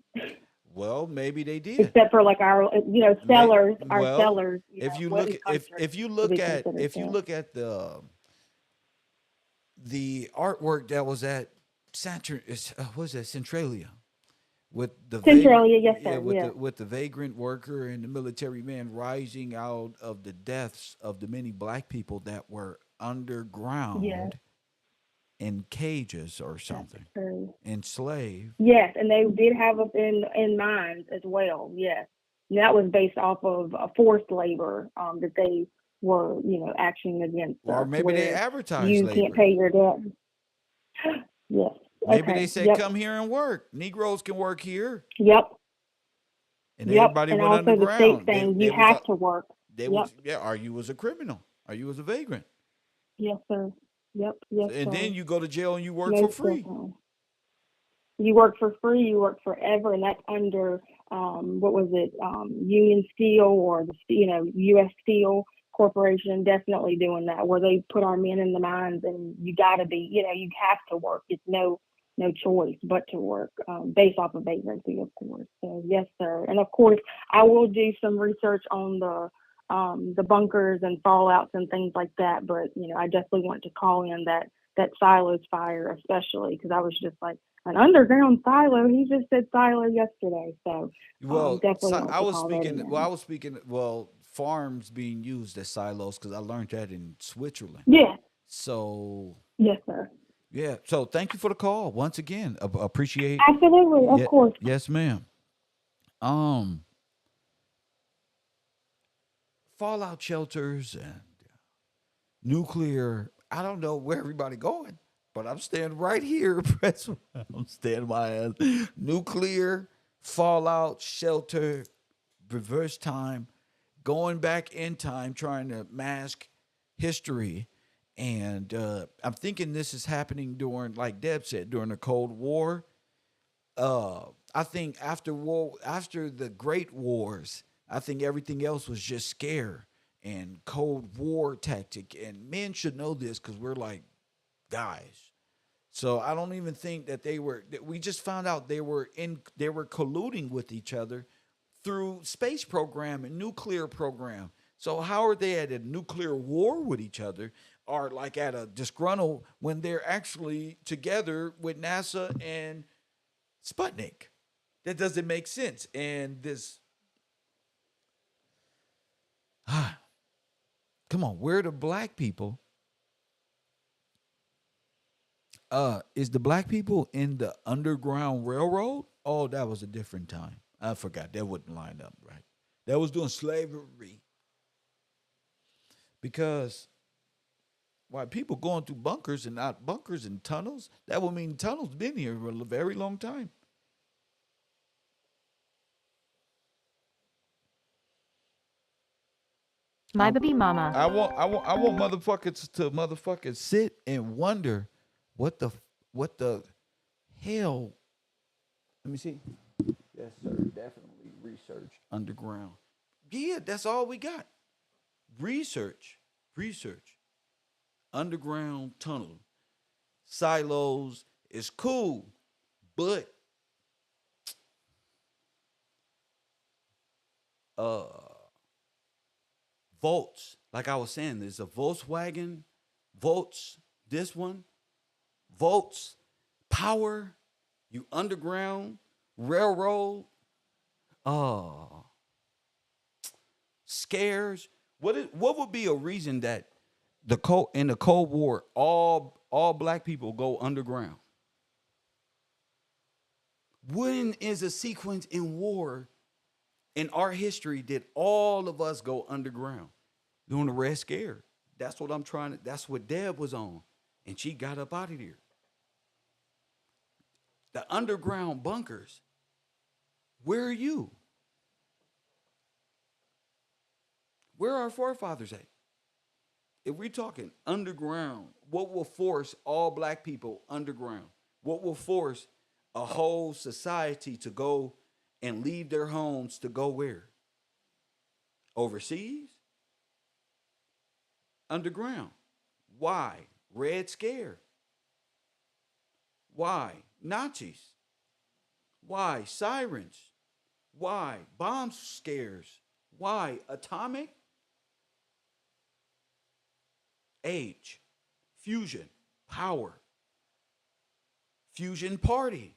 Well, maybe they did.
except for like our, cellars, our
Well,
cellars,
if you
what
look
in country
if you
would
look
be
at
considered that.
the artwork that was at what was that Centralia with the vagrant,
Centralia, yes,
yeah,
sir. Yeah.
with the vagrant worker and the military man rising out of the deaths of the many black people that were
Yes,
underground in cages or
that's
something,
true.
enslaved.
Yes, and they did have us in mines as well. Yes, and that was based off of forced labor that they were, acting against
Or
us,
maybe they
where
advertised
you can't
labor.
pay your debt. Yes.
Maybe they
Okay.
said,
Yep.
"Come here and work. Negroes can work here,"
Yep.
and
Yep.
everybody
And
went
also the state
underground.
saying you have to work.
They
Yep.
was yeah. Or you was a criminal. Or you was a vagrant,
Yes, sir. Yep. Yes,
and
sir.
then you go to jail and you work for
Most
free.
definitely. You work for free. You work forever, and that's under what was it? Union Steel or the U.S. Steel Corporation. Definitely doing that, where they put our men in the mines, and you got to be, you have to work. It's no choice but to work, based off of vagrancy, of course. So yes, sir. And of course, I will do some research on the bunkers and fallouts and things like that. But I definitely want to call in that silos fire, especially because I was just like, an underground silo. He just said silo yesterday, so
Well,
definitely
so
want to call that
I
in.
was speaking. Well, farms being used as silos because I learned that in Switzerland.
Yeah,
So
yes, sir.
yeah. So thank you for the call once again. Appreciate.
Absolutely, of
Yeah.
course.
Yes, ma'am. Um, fallout shelters and nuclear. I don't know where everybody going, but I'm staying right here. I'm staying my ass. Nuclear fallout shelter, reverse time, going back in time, trying to mask history. And I'm thinking this is happening during, like Deb said, during the Cold War. I think after the Great Wars, I think everything else was just scare and Cold War tactic. And men should know this because we're like guys. So I don't even think that they were. We just found out they were colluding with each other through space program and nuclear program. So how are they at a nuclear war with each other, or like at a disgruntled when they're actually together with NASA and Sputnik? That doesn't make sense. And this, come on, where the black people? Is the black people in the Underground Railroad? Oh, that was a different time. I forgot. That wouldn't line up right. That was doing slavery. Because why people going through bunkers and not bunkers and tunnels? That would mean tunnels been here for a very long time.
My baby mama.
I want motherfuckers to motherfuckers sit and wonder what the what the hell. Let me see. Yes, sir. Definitely research underground. Yeah, that's all we got. Research, research. Underground tunnel, silos is cool, but uh, volts. Like I was saying, there's a Volkswagen, volts. This one, volts, power. You underground railroad. Uh, scares. What would be a reason that in the Cold War all black people go underground? When is a sequence in war in our history did all of us go underground during the Red Scare? That's what I'm trying to. That's what Deb was on, and she got up out of there. The underground bunkers. Where are you? Where are our forefathers at? If we're talking underground, what will force all black people underground? What will force a whole society to go and leave their homes to go where? Overseas? Underground. Why? Red Scare. Why? Nazis. Why? Sirens. Why? Bomb scares. Why? Atomic age. Fusion. Power. Fusion party.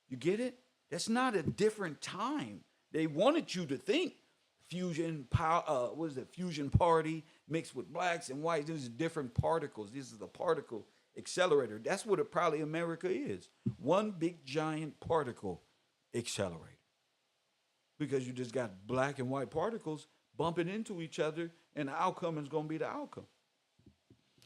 You get it? That's not a different time. They wanted you to think fusion power. What is it? Fusion party mixed with blacks and whites. These are different particles. This is the particle accelerator. That's what it probably America is. One big giant particle accelerator. Because you just got black and white particles bumping into each other, and the outcome is going to be the outcome.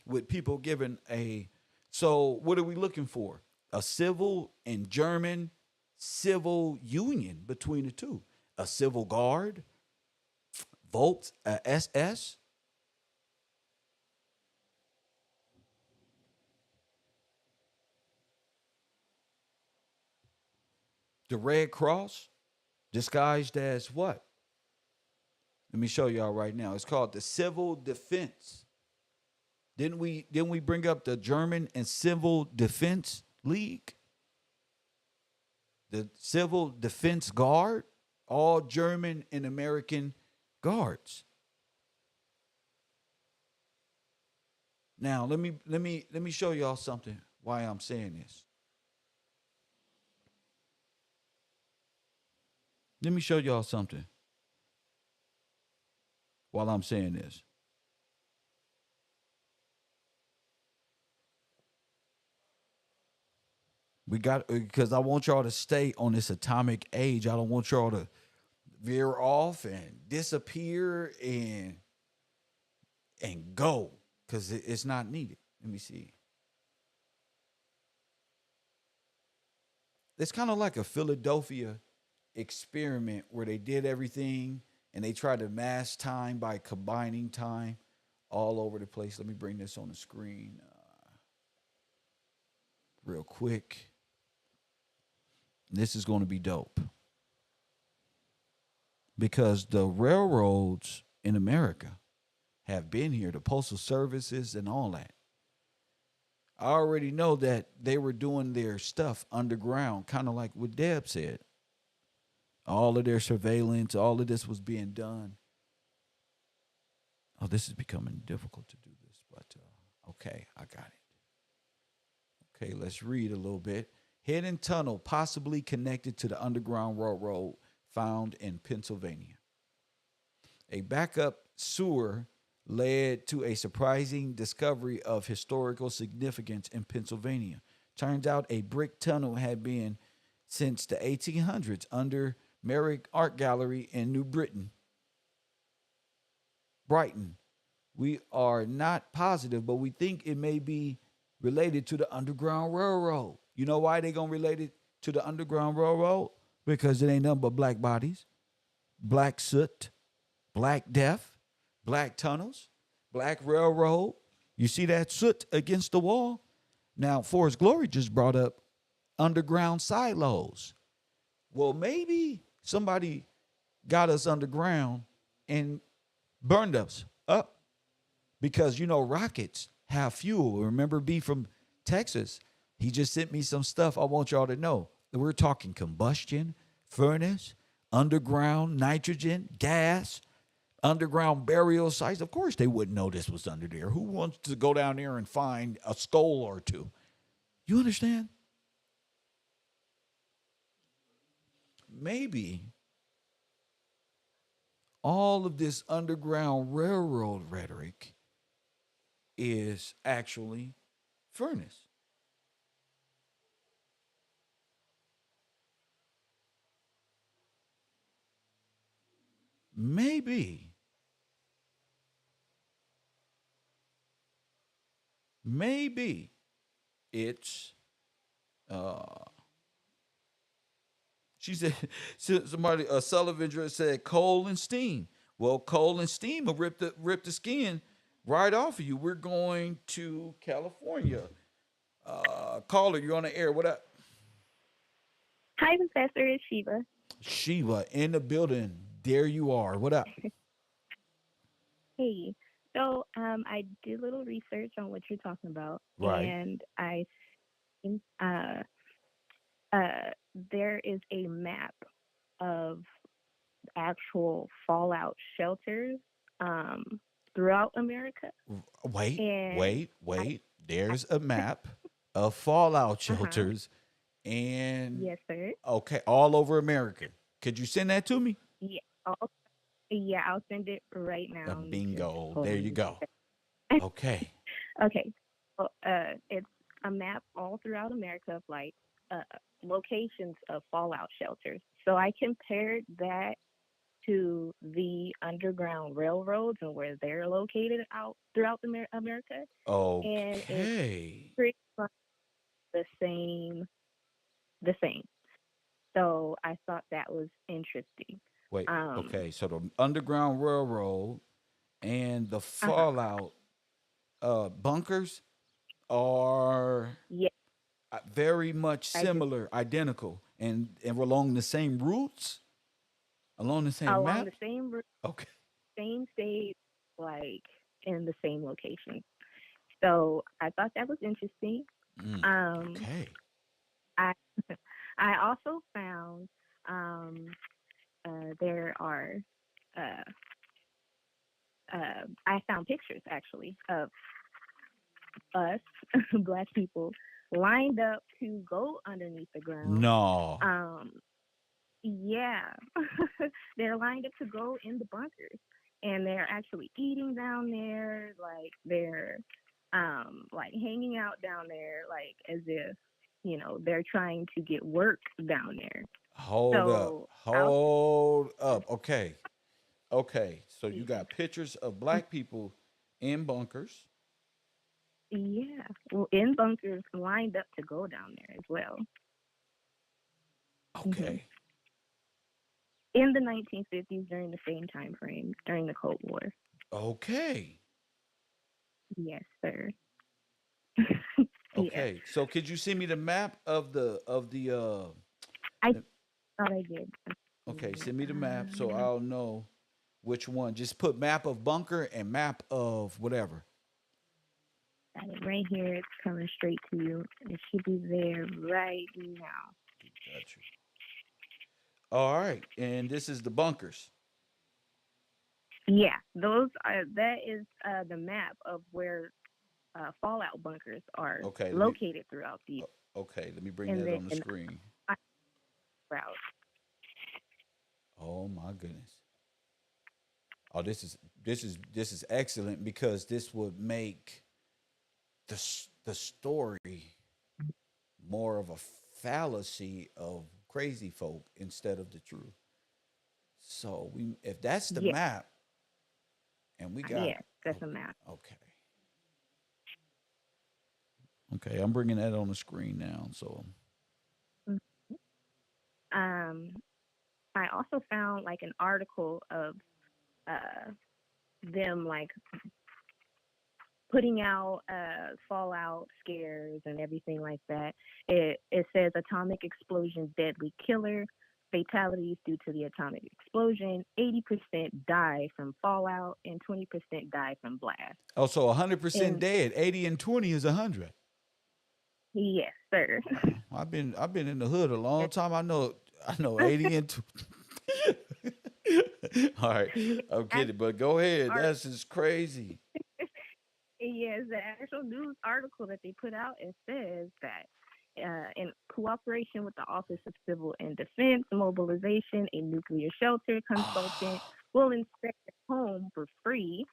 With people given a, so what are we looking for? A civil and German civil union between the two. A civil guard, Volks, SS. The Red Cross, disguised as what? Let me show y'all right now. It's called the Civil Defense. Didn't we bring up the German and Civil Defense League? The Civil Defense Guard, all German and American guards. Now, let me show y'all something why I'm saying this. Let me show y'all something while I'm saying this. We got, because I want y'all to stay on this atomic age. I don't want y'all to veer off and disappear and go, because it's not needed. Let me see. It's kind of like a Philadelphia experiment where they did everything and they tried to mass time by combining time all over the place. Let me bring this on the screen real quick. This is going to be dope because the railroads in America have been here, the postal services and all that. I already know that they were doing their stuff underground, kind of like what Deb said. All of their surveillance, all of this was being done. Oh, this is becoming difficult to do this, but okay, I got it. Okay, let's read a little bit. Hidden tunnel possibly connected to the Underground Railroad found in Pennsylvania. A backup sewer led to a surprising discovery of historical significance in Pennsylvania. Turns out a brick tunnel had been since the 1800s under Merrick Art Gallery in New Brighton. We are not positive, but we think it may be related to the Underground Railroad. You know why they gonna relate it to the Underground Railroad? Because it ain't nothing but black bodies, black soot, black death, black tunnels, black railroad. You see that soot against the wall? Now, Forrest Glory just brought up underground silos. Well, maybe somebody got us underground and burned us up because, you know, rockets have fuel. Remember B from Texas? He just sent me some stuff I want y'all to know. We're talking combustion, furnace, underground nitrogen, gas, underground burial sites. Of course they wouldn't know this was under there. Who wants to go down there and find a skull or two? You understand? Maybe all of this Underground Railroad rhetoric is actually furnace. Maybe it's She said, somebody, Sullivan just said coal and steam. Well, coal and steam will rip the skin right off of you. We're going to California. Caller, you're on the air. What up?
Hi, Professor. It's Shiva.
Sheila in the building. There you are. What up?
Hey. So, I did a little research on what you're talking about,
Right.
and I think uh, there is a map of actual fallout shelters um, throughout America,
Wait,
and
wait,
I,
wait.
I
There's a map of fallout
uh-huh.
shelters and
Yes, sir.
okay, all over America. Could you send that to me?
Yeah. Yeah, I'll send it right now. Let me just
Bingo.
hold
There
on.
you go. Okay.
Okay. So, it's a map all throughout America of like uh, locations of fallout shelters. So I compared that to the underground railroads and where they're located out throughout America, and it's
Okay.
pretty much the same. The same. So I thought that was interesting.
Wait.
Um.
Okay. So the Underground Railroad and the
Uh huh.
fallout bunkers are
Yeah.
very much
I just
similar, identical, and along the same routes, along the same
along the
maps.
same route,
Okay.
same state, like in the same location. So I thought that was interesting. Um,
Okay.
I I also found there are uh, I found pictures actually of us black people lined up to go underneath the ground.
No.
Um, yeah, they're lined up to go in the bunkers, and they're actually eating down there, like they're like hanging out down there, like as if they're trying to get work down there.
Hold up.
So I'll
Hold up. Okay. Okay. So you got pictures of black people in bunkers.
yeah, well, in bunkers lined up to go down there as well. Hmm.
Okay.
In the 1950s, during the same time frame, during the Cold War.
Okay.
Yes, sir. Yeah,
Okay. So could you send me the map of the
I thought I did.
okay, send me the map so I'll know which one. Just put map of bunker and map of whatever.
Got it right here. It's coming straight to you. It should be there right now.
Got you. All right. And this is the bunkers.
Yeah, those are. That is the map of where fallout bunkers are
Okay,
located throughout the.
okay, let me bring
And
that
then
on the screen.
I route.
Oh my goodness. Oh, this is excellent because this would make the story more of a fallacy of crazy folk instead of the truth. So we if that's the
Yeah,
map and we got
yeah, that's
okay,
a map.
okay. Okay, I'm bringing that on the screen now. So
Um, I also found like an article of uh them like putting out fallout scares and everything like that. It says atomic explosion deadly killer, fatalities due to the atomic explosion, 80% die from fallout and 20% die from blast.
also 100%
And
dead. 80 and 20 is 100.
yes, sir.
I've been in the hood a long time. I know 80 and 2. All right. I'm kidding, but go ahead.
Art,
That's just crazy.
yes, the actual news article that they put out, it says that in cooperation with the Office of Civil and Defense Mobilization, a nuclear shelter consultant will inspect the home for free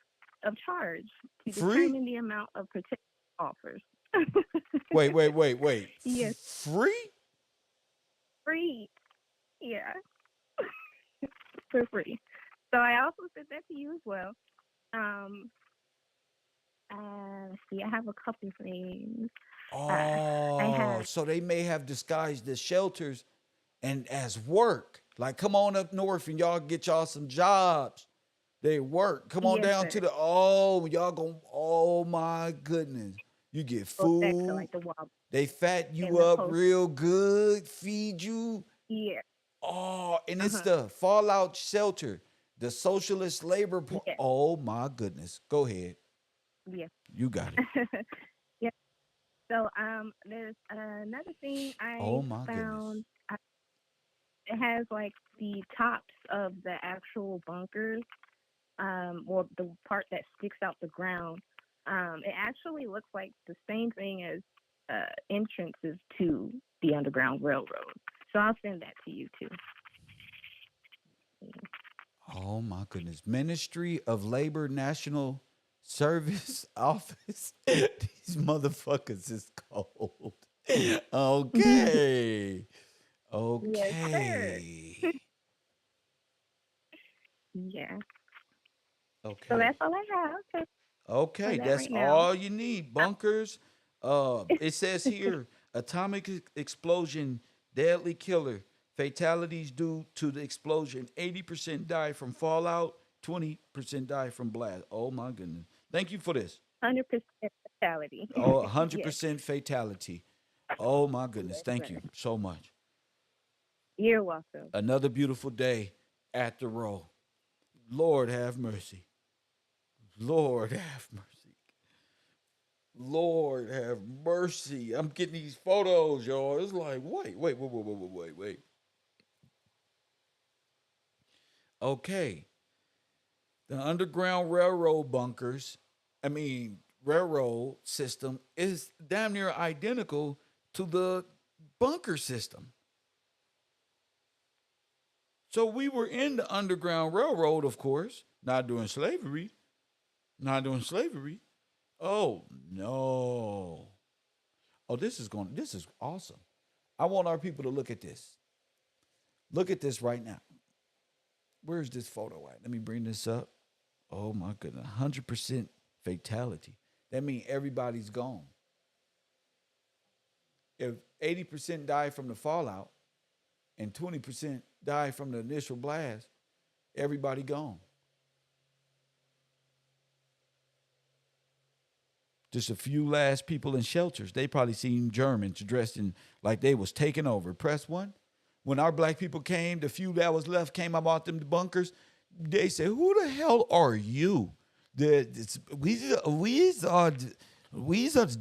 of charge to
Free?
determine the amount of protection it offers.
Wait, wait, wait, wait.
Yes,
Free?
free. Yeah, for free. So I also sent that to you as well. Um, let's see, I have a couple things. Uh, I
Oh,
have
so they may have disguised the shelters and as work. Like, come on up north and y'all get y'all some jobs. They work. Come on
Yes,
down to
sir.
the y'all go. Oh my goodness, you get
Go back to
food.
like the Wob
They fat you
and the
up
post.
real good, feed you.
Yeah.
Oh, and
Uh
it's
huh.
the fallout shelter, the socialist labor.
Yeah.
Oh my goodness, go ahead,
Yeah.
you got it.
Yeah. So there's another thing
Oh
I
my goodness.
found. It has like the tops of the actual bunkers, or the part that sticks out the ground. It actually looks like the same thing as entrances to the Underground Railroad. So I'll send that to you too.
Oh my goodness. Ministry of Labor National Service Office. These motherfuckers is cold. Okay.
Yes, sir.
Okay.
Yeah. So
Okay.
that's all I have for
Okay.
that
That's
right now.
all you need. Bunkers. It says here atomic explosion, deadly killer. Fatalities due to the explosion. 80% die from fallout, 20% die from blast. Oh my goodness. Thank you for this.
100% fatality.
Oh,
Yes.
100% fatality. Oh my goodness.
Yes,
Thank
sir.
you so much.
You're welcome.
Another beautiful day at the row. Lord have mercy. Lord have mercy. Lord have mercy. I'm getting these photos, y'all. It's like, wait. Okay. The Underground Railroad bunkers, I mean, railroad system is damn near identical to the bunker system. So we were in the Underground Railroad, of course, not doing slavery. Not doing slavery. Oh, no. Oh, this is awesome. I want our people to look at this. Look at this right now. Where's this photo at? Let me bring this up. Oh my goodness. 100% fatality. That means everybody's gone. If 80% die from the fallout and 20% die from the initial blast, everybody gone. Just a few last people in shelters. They probably seen Germans dressed in like they was taking over. Press one. When our black people came, the few that was left came about them bunkers. They said, "Who the hell are you? We are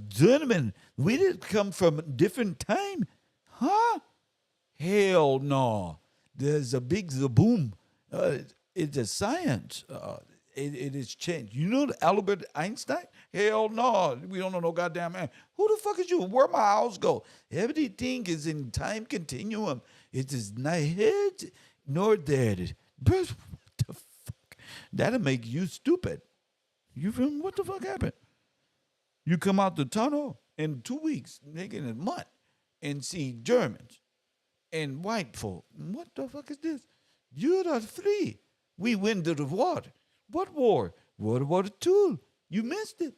gentlemen. We didn't come from a different time, huh? Hell no. There's a big zaboom. It's a science. It is changed. You know the Albert Einstein? Hell no. We don't know no goddamn man. Who the fuck is you? Where my house go? Everything is in time continuum. It is not here nor there. What the fuck? That'll make you stupid. You feel me? What the fuck happened? You come out the tunnel in 2 weeks, nigga, in a month, and see Germans and white folk. What the fuck is this? You're not free. We went to the war. What war? World War II. You missed it.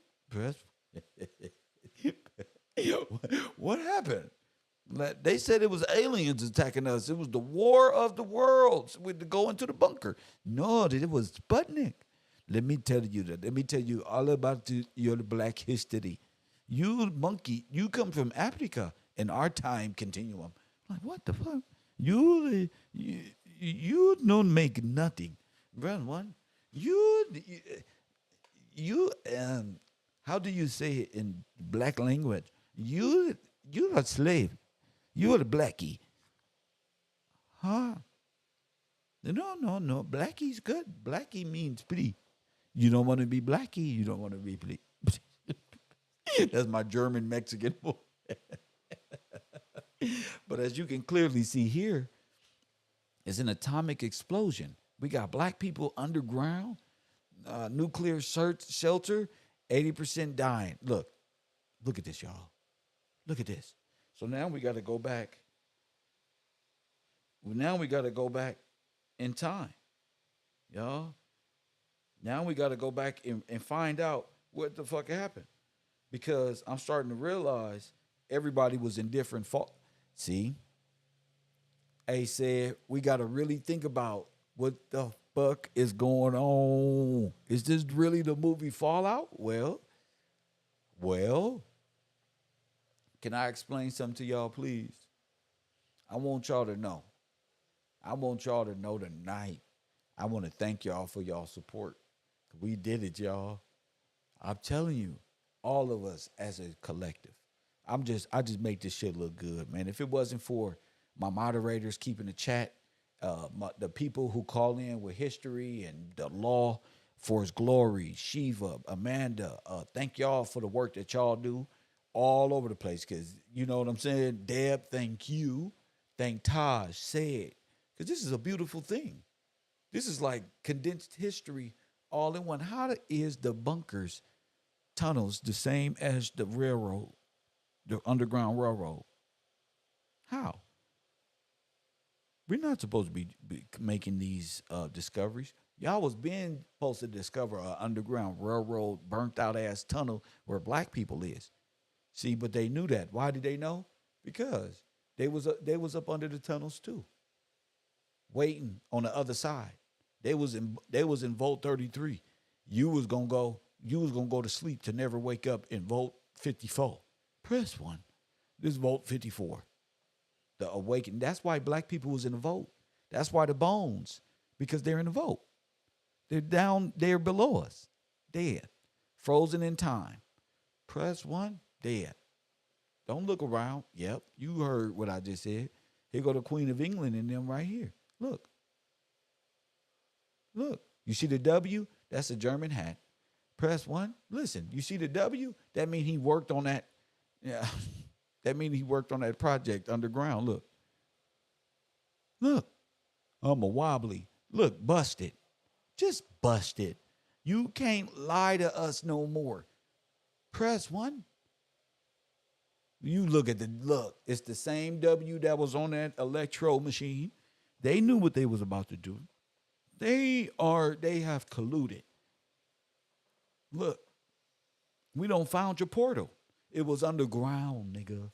What happened? They said it was aliens attacking us. It was the war of the worlds with the go into the bunker. No, it was Sputnik. Let me tell you that. Let me tell you all about your black history. You monkey, you come from Africa in our time continuum. Like, what the fuck? You don't make nothing. Brother one, you how do you say it in black language? You're a slave. You're a blackie. Huh? No. Blackie's good. Blackie means pretty. You don't want to be blackie. You don't want to be pretty. That's my German Mexican boy. But as you can clearly see here, it's an atomic explosion. We got black people underground, nuclear shelter, 80% dying. Look at this, y'all. Look at this. So now we got to go back. Now we got to go back in time, y'all. Now we got to go back and find out what the fuck happened. Because I'm starting to realize everybody was in different fault. See, Hey, said we got to really think about what the fuck is going on. Is this really the movie Fallout? Well, can I explain something to y'all, please? I want y'all to know. I want y'all to know tonight. I want to thank y'all for y'all support. We did it, y'all. I'm telling you, all of us as a collective. I just make this shit look good, man. If it wasn't for my moderators keeping the chat, the people who call in with history and the law for his glory, Shiva, Amanda, thank y'all for the work that y'all do all over the place. Cause you know what I'm saying? Deb, thank you. Thank Taj, said. Cause this is a beautiful thing. This is like condensed history all in one. How is the bunkers tunnels the same as the railroad, the Underground Railroad? How? We're not supposed to be making these discoveries. Y'all was being supposed to discover an Underground Railroad burnt out ass tunnel where black people is. See, but they knew that. Why did they know? Because they was up under the tunnels too, waiting on the other side. They was in Vault 33. You was gonna go to sleep to never wake up in Vault 54. Press 1. This is Vault 54. The awakening. That's why black people was in the vote. That's why the bones, because they're in the vote. They're down there below us. Dead. Frozen in time. Press 1, dead. Don't look around. Yep, you heard what I just said. Here go the Queen of England and them right here. Look. Look. You see the W? That's a German hat. Press 1. Listen, you see the W? That means he worked on that. Yeah. That means he worked on that project underground. Look. Look. I'm a wobbly. Look, busted. Just busted. You can't lie to us no more. Press 1. You look. It's the same W that was on that electro machine. They knew what they was about to do. They have colluded. Look. We don't found your portal. It was underground, nigga,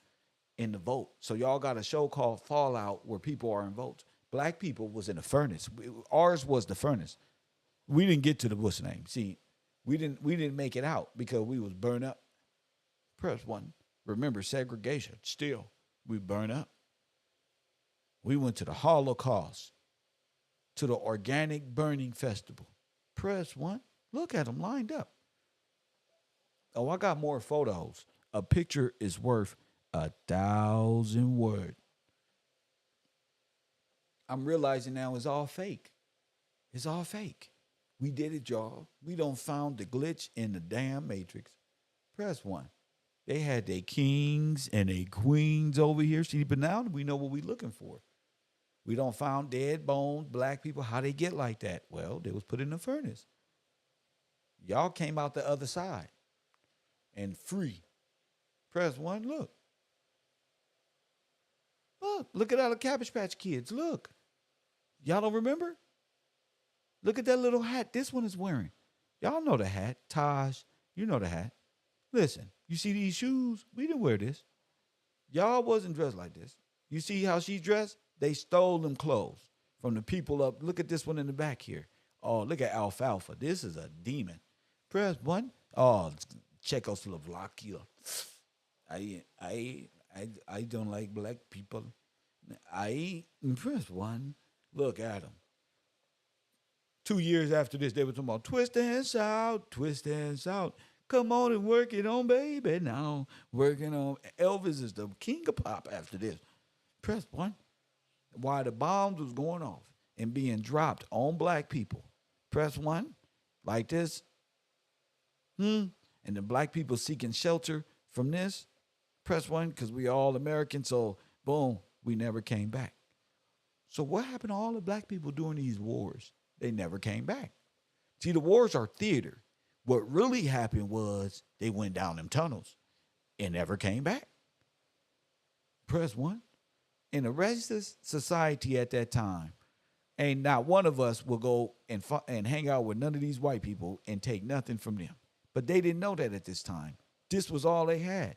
in the vote. So y'all got a show called Fallout where people are in votes. Black people was in the furnace. Ours was the furnace. We didn't get to the what's name. See, we didn't make it out because we was burned up. Press 1. Remember segregation. Still, we burn up. We went to the Holocaust, to the Organic Burning Festival. Press 1. Look at them lined up. Oh, I got more photos. A picture is worth 1,000 words. I'm realizing now it's all fake. It's all fake. We did it, y'all. We don't found the glitch in the damn matrix. Press 1. They had their kings and their queens over here. See, but now we know what we're looking for. We don't found dead bones, black people. How they get like that? Well, they was put in the furnace. Y'all came out the other side and free. Press 1. Look. Look at all the Cabbage Patch Kids. Look. Y'all don't remember? Look at that little hat this one is wearing. Y'all know the hat. Taj, you know the hat. Listen, you see these shoes? We didn't wear this. Y'all wasn't dressed like this. You see how she's dressed? They stole them clothes from the people up. Look at this one in the back here. Oh, look at Alfalfa. This is a demon. Press 1. Oh, Czechoslovakia. I don't like black people. Press 1. Look at them. 2 years after this, they were talking about twist and shout, twist and shout. Come on and work it on, baby. Now working on. Elvis is the king of pop after this. Press 1. While the bombs was going off and being dropped on black people. Press 1. Like this. And the black people seeking shelter from this. Press 1 because we all American. So, boom, we never came back. So what happened to all the black people during these wars? They never came back. See, the wars are theater. What really happened was they went down them tunnels and never came back. Press 1. In a racist society at that time, ain't not one of us will go and hang out with none of these white people and take nothing from them. But they didn't know that at this time. This was all they had.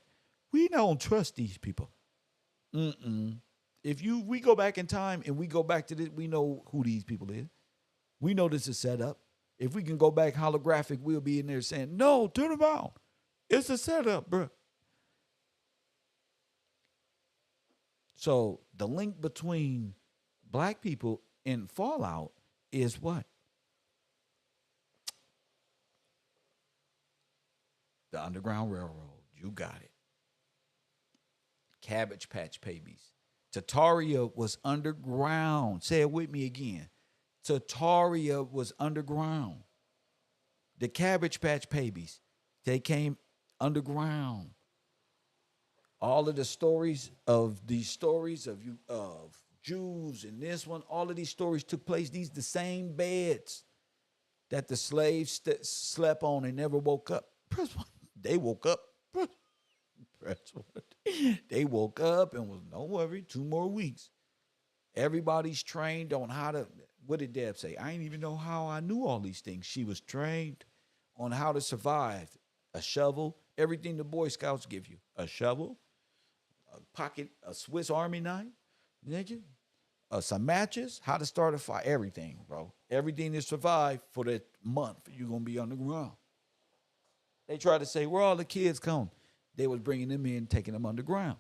We don't trust these people. It we go back in time and we go back to this, we know who these people is. We know this is set up. If we can go back holographic, we'll be in there saying, no, turn around. It's a setup, bro. So the link between black people and Fallout is what? The Underground Railroad. You got it. Cabbage Patch Babies. Tartaria was underground. Say it with me again. Tartaria was underground. The Cabbage Patch Babies, they came underground. All of the stories of Jews and this one, all of these stories took place. These the same beds that the slaves slept on and never woke up. They woke up. They woke up and was, no worry, 2 more weeks. Everybody's trained on how to, what did Deb say? I didn't even know how I knew all these things. She was trained on how to survive. A shovel, everything the Boy Scouts give you. A shovel, a pocket, a Swiss Army knife, nigga, some matches, how to start a fire, everything, bro. Everything to survive for that month. You're going to be on the ground. They try to say, where all the kids come? They was bringing them in, taking them underground.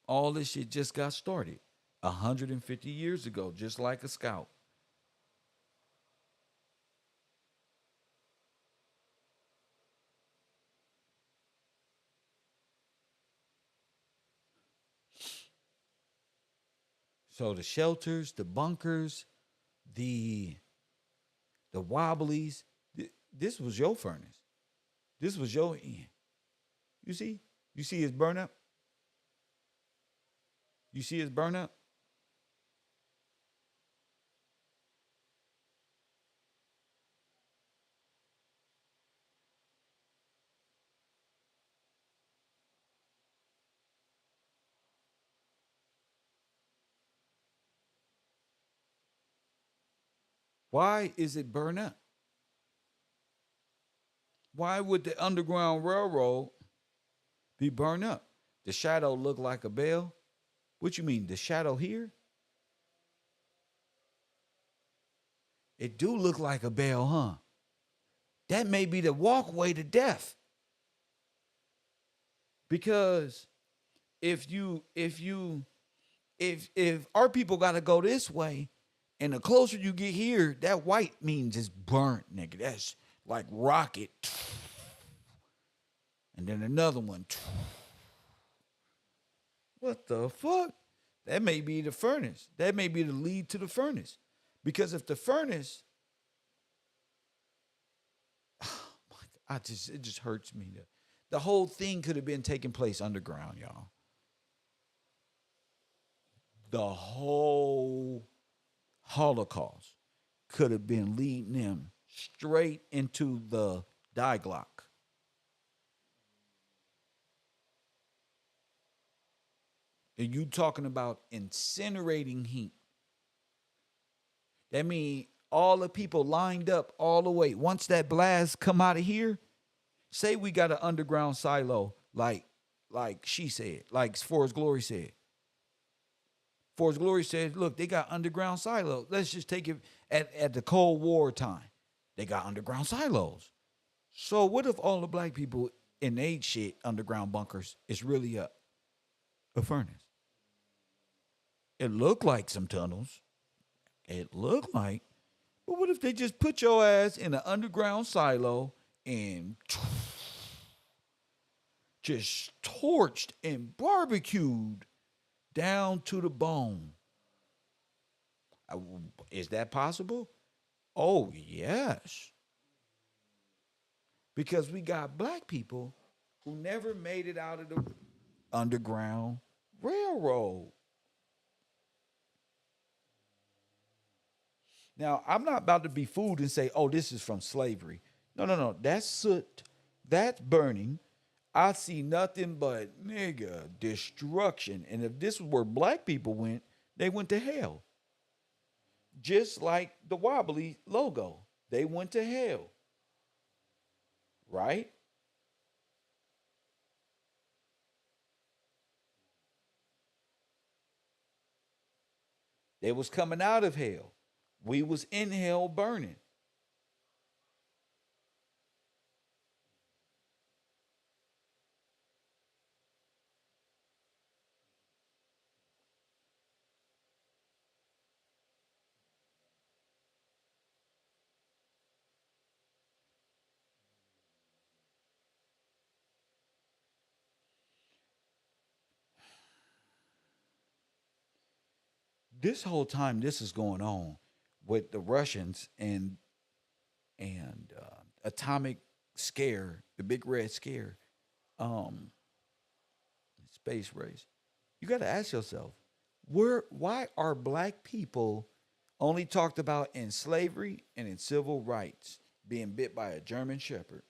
All this shit just got started 150 years ago, just like a scout. So the shelters, the bunkers, the wobblies, this was your furnace. This was your end. You see? You see his burn up? You see his burn up? Why is it burn up? Why would the Underground Railroad be burned up? The shadow look like a bell? What you mean, the shadow here? It do look like a bell, huh? That may be the walkway to death. Because if our people gotta go this way, and the closer you get here, that white means it's burnt, nigga. That's like rocket. And then another one. What the fuck? That may be the furnace. That may be the lead to the furnace. Because if the furnace, it just hurts me. The whole thing could have been taking place underground, y'all. The whole Holocaust could have been leading them straight into the Die Glock. And you talking about incinerating heat. That means all the people lined up all the way. Once that blast come out of here, say we got an underground silo, like she said, like Forrest Glory said. Forrest Glory said, look, they got underground silos. Let's just take it at the Cold War time. They got underground silos. So what if all the black people in they shit underground bunkers is really a furnace? It looked like some tunnels. It looked like. But what if they just put your ass in an underground silo and just torched and barbecued down to the bone? Is that possible? Oh, yes. Because we got black people who never made it out of the Underground Railroad. Now, I'm not about to be fooled and say, oh, this is from slavery. No. That's soot. That's burning. I see nothing but, nigga, destruction. And if this is where black people went, they went to hell. Just like the Wobbly logo. They went to hell. Right? They was coming out of hell. We was in hell burning. This whole time this is going on with the Russians and atomic scare, the big red scare, um, space race. You got to ask yourself, why are black people only talked about in slavery and in civil rights, being bit by a German Shepherd?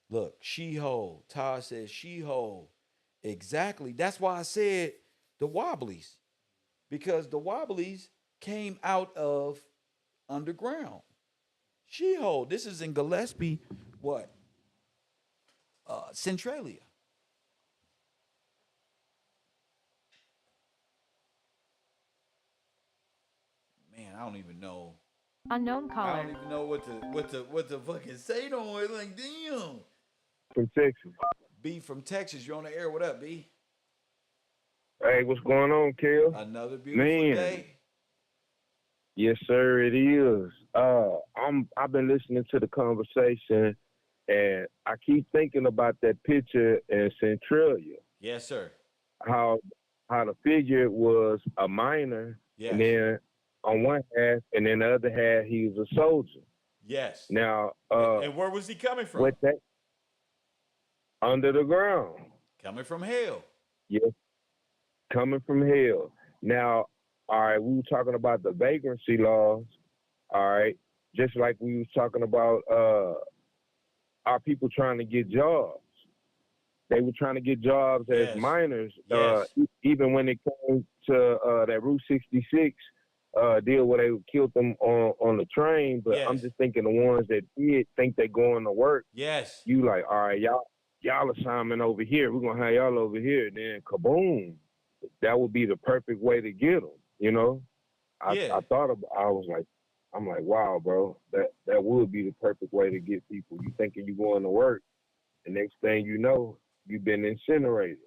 Look, She-Hole. Todd says She-Hole. Exactly. That's why I said the Wobblies, because the Wobblies came out of underground. She-Hole. This is in Gillespie, what? Centralia. Man, I don't even know.
Unknown
I
caller.
don't even know what to fucking say to it. Like, damn.
From Texas.
B from Texas, you're on the air. What up, B?
Hey, what's going on, Kel?
Another beautiful
Man.
day.
Yes, sir, it is. I've been listening to the conversation, and I keep thinking about that picture in Centralia.
Yes, sir.
How the figure was a miner,
Yes.
and then on one half, and then the other half, he was a soldier.
Yes.
Now,
and where was he coming from?
with that under the ground,
Coming from hell.
yes, coming from hell. Now, all right, we were talking about the vagrancy laws, all right, just like we was talking about our people trying to get jobs. They were trying to get jobs
Yes.
as miners,
Yes.
even when it came to that Route 66 deal where they killed them on the train. But I'm
Yes.
just thinking the ones that did think they going to work,
Yes.
you like, all right, y'all assignment over here. We're going to have y'all over here. And then kaboom, that would be the perfect way to get them, you know?
Yeah.
I'm like, wow, bro, that would be the perfect way to get people. You thinking you going to work, the next thing you know, you've been incinerated.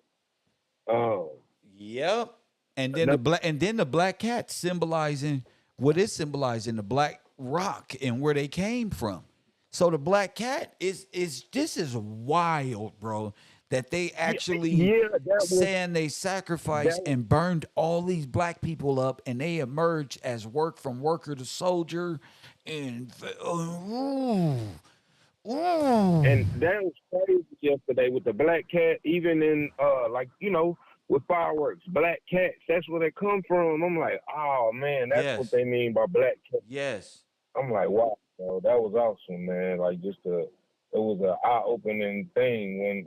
Yep. And then the black cat symbolizing what is symbolizing the black rock and where they came from. So the black cat is this is wild, bro. That they actually saying they sacrificed and burned all these black people up, and they emerged as from worker to soldier, and
And that was crazy yesterday with the black cat, even in with fireworks, black cats, that's where they come from. I'm like, oh man, that's
Yes.
what they mean by black cat.
Yes.
I'm like, wow, bro, that was awesome, man. Like it was an eye-opening thing when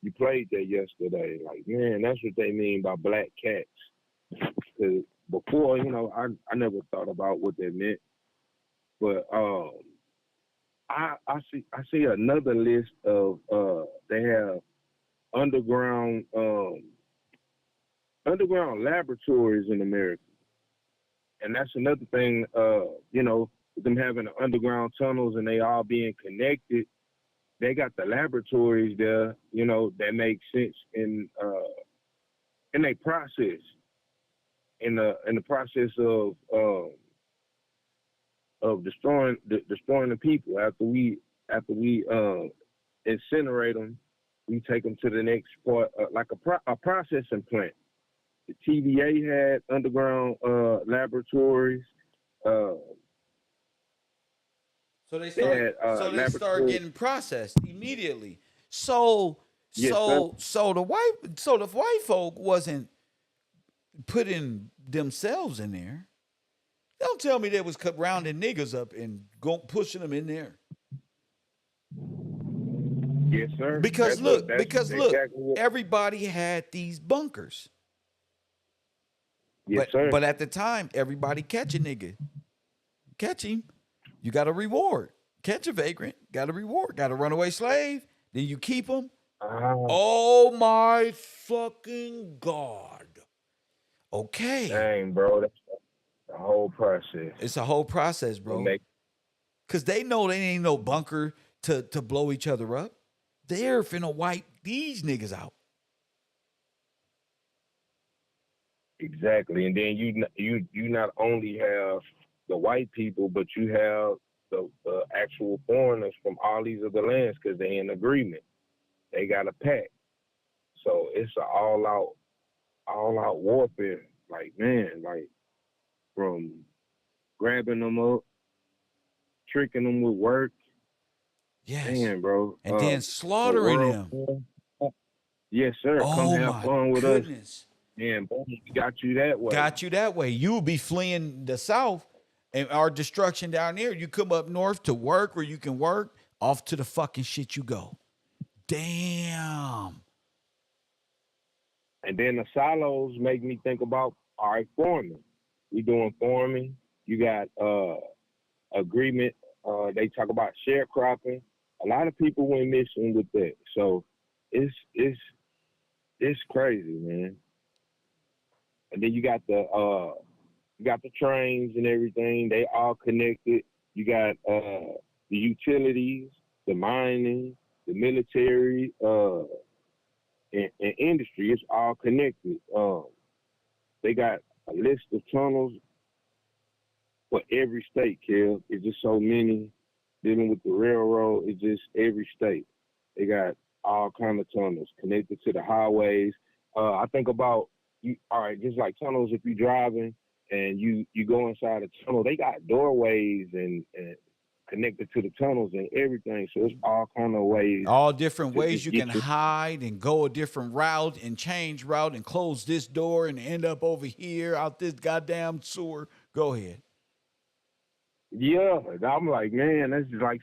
you played that yesterday. Like, man, that's what they mean by black cats. Because before, I never thought about what that meant. But I see another list of they have underground laboratories in America. And that's another thing, with them having the underground tunnels and they all being connected, they got the laboratories there, that make sense in their process. In the process of destroying the people after we incinerate them, we take them to the next part, like a processing plant. The TVA had underground laboratories.
So they start getting processed immediately. So the white folk wasn't putting themselves in there. Don't tell me they was rounding niggas up and pushing them in there.
Yes, sir.
Because look,
exactly
everybody had these bunkers.
Yes, sir.
But at the time, everybody catch a nigga. Catch him, you got a reward. Catch a vagrant, got a reward. Got a runaway slave, then you keep him. Oh my fucking God. Okay.
Dang, bro, that's the whole process.
It's a whole process, bro. Because they know they ain't no bunker to blow each other up. They're finna wipe these niggas out.
Exactly, and then you not only have the white people, but you have the actual foreigners from all these other lands because they in agreement. They got a pact, so it's an all out warfare. Like man, like from grabbing them up, tricking them with work.
Yes.
Man, bro.
And then slaughtering them.
Yes, sir. Come have fun with us. And boom, got you that way.
Got you that way. You will be fleeing the South and our destruction down there. You come up north to work where you can work. Off to the fucking shit you go. Damn.
And then the silos make me think about, all right, farming. We doing farming. You got agreement. They talk about sharecropping. A lot of people went missing with that. So it's crazy, man. And then you got the trains and everything. They all connected. You got the utilities, the mining, the military, and industry. It's all connected. They got a list of tunnels for every state, Kel. It's just so many. Dealing with the railroad, it's just every state. They got all kind of tunnels connected to the highways. I think about all right, just like tunnels. If you're driving and you go inside a tunnel, they got doorways and connected to the tunnels and everything. So it's all kind of ways.
All different ways you can hide and go a different route and change route and close this door and end up over here out this goddamn sewer. Go ahead.
Yeah, I'm like, man, that's just like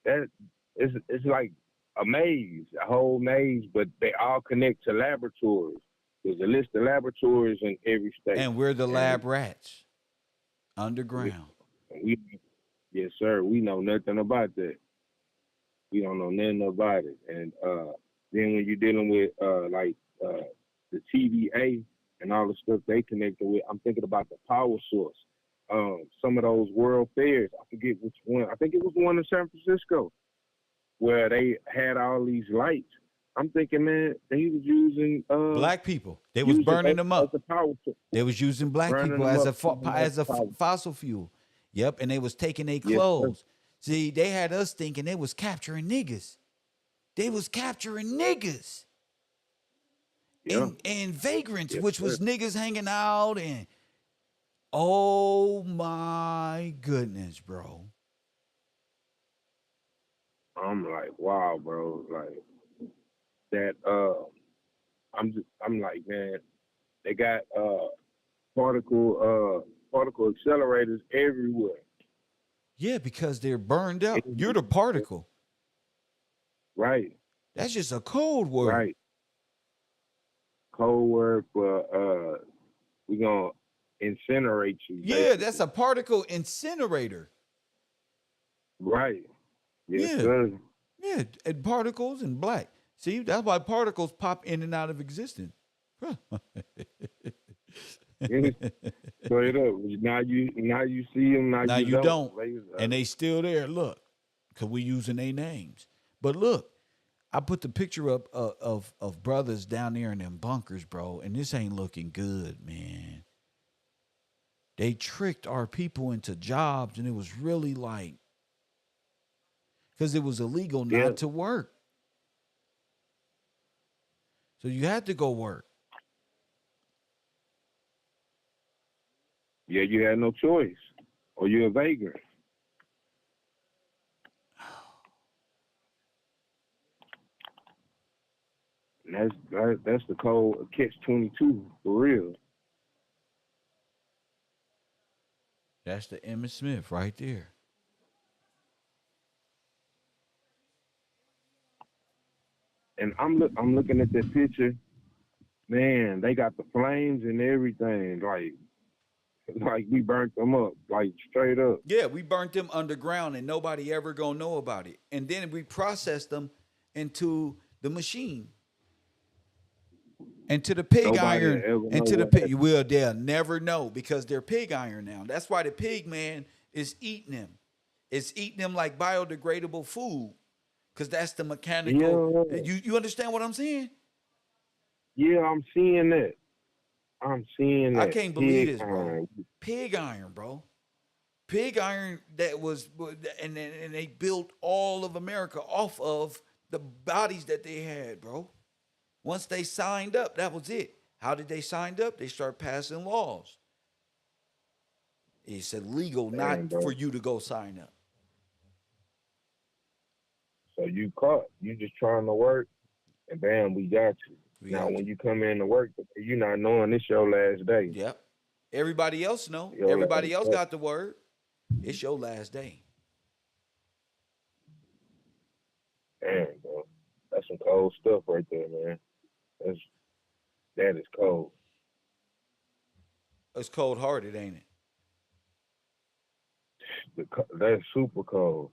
it's like a maze, a whole maze, but they all connect to laboratories. There's a list of laboratories in every state.
And we're the lab rats. Underground.
Yes, sir. We know nothing about that. We don't know nothing about it. And then when you're dealing with the TVA and all the stuff they connected with, I'm thinking about the power source. Some of those world fairs, I forget which one. I think it was the one in San Francisco where they had all these lights. I'm thinking, man, they was using
black people. They was burning them up. They was using black people as a fossil fuel. Yep, and they was taking their clothes. Yes, see, they had us thinking they was capturing niggas. They was capturing niggas. Yeah. And vagrants, which was niggas hanging out and oh my goodness, bro.
I'm like, wow, bro. Like that I'm like, man, they got particle accelerators everywhere.
Yeah, because they're burned up. You're the particle.
Right.
That's just a code word.
Right. Code word for we're gonna incinerate you.
Yeah, basically. That's a particle incinerator.
Right. Yes, sir.
Yeah, and particles and black. See, that's why particles pop in and out of existence.
Straight up. Now you see them. Now you don't.
And they still there. Look, because we using their names. But look, I put the picture up of brothers down there in them bunkers, bro. And this ain't looking good, man. They tricked our people into jobs, and it was really like, because it was illegal not to work. So you had to go work.
Yeah, you had no choice, or you're a vagrant. And that's the cold catch-22 for real.
That's the Emmitt Smith right there.
And I'm looking at that picture. Man, they got the flames and everything. Like we burnt them up, like straight up.
Yeah, we burnt them underground and nobody ever gonna know about it. And then we processed them into the machine. And to the pig
Nobody
iron,
will ever
and
know
to the
what
pig, well, they'll never know because they're pig iron now. That's why the pig man is eating them. It's eating them like biodegradable food because that's the mechanical.
Yeah,
You understand what I'm saying?
yeah, I'm seeing that. I'm seeing
I
that.
can't believe
Pig
this, bro.
iron.
Pig iron, bro. Pig iron that was, and they built all of America off of the bodies that they had, bro. Once they signed up, that was it. How did they sign up? They start passing laws. It's illegal not
Damn,
for
bro.
you to go sign up.
So you caught. You just trying to work, and bam, we got you.
We
Now,
got
when
you.
you come in to work, you not knowing this your last day.
Yep. Everybody else know.
Your last
Everybody else
day.
got the word. It's your last day.
Damn, bro. That's some cold stuff right there, man. That's that is cold.
It's cold hearted, ain't it?
That's super cold.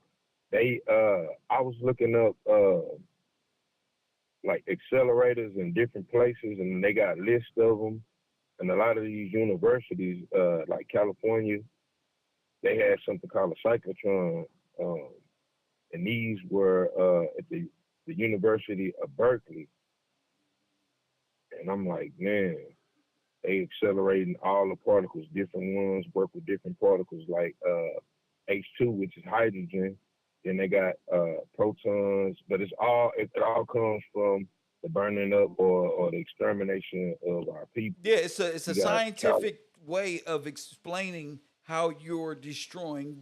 They I was looking up like accelerators in different places, and they got lists of them. And a lot of these universities, like California, they had something called a cyclotron, um, and these were at the University of Berkeley. And I'm like, man, they accelerating all the particles, different ones work with different particles like H2, which is hydrogen. Then they got protons, but it all comes from the burning up or the extermination of our people.
Yeah, it's a
You got
scientific way of explaining how you're destroying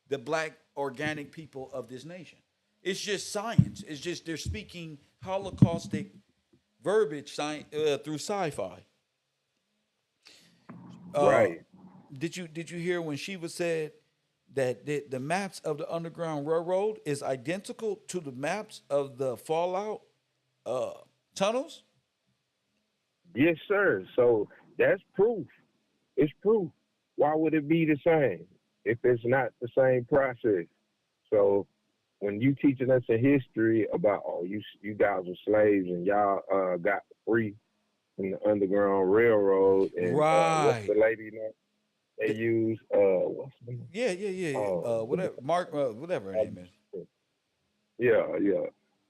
the black organic people of this nation. It's just science. It's just they're speaking holocaustic verbiage through sci-fi. Uh,
right.
did you hear when Shiva said that the maps of the Underground Railroad is identical to the maps of the Fallout uh, tunnels?
Yes, sir. So that's proof. It's proof. Why would it be the same if it's not the same process? So when you teaching us a history about you guys were slaves and y'all got free from the Underground Railroad and what's
Right.
the lady name they
Th-
use? What's the name?
yeah. Whatever, Mark, whatever her name is.
Yeah.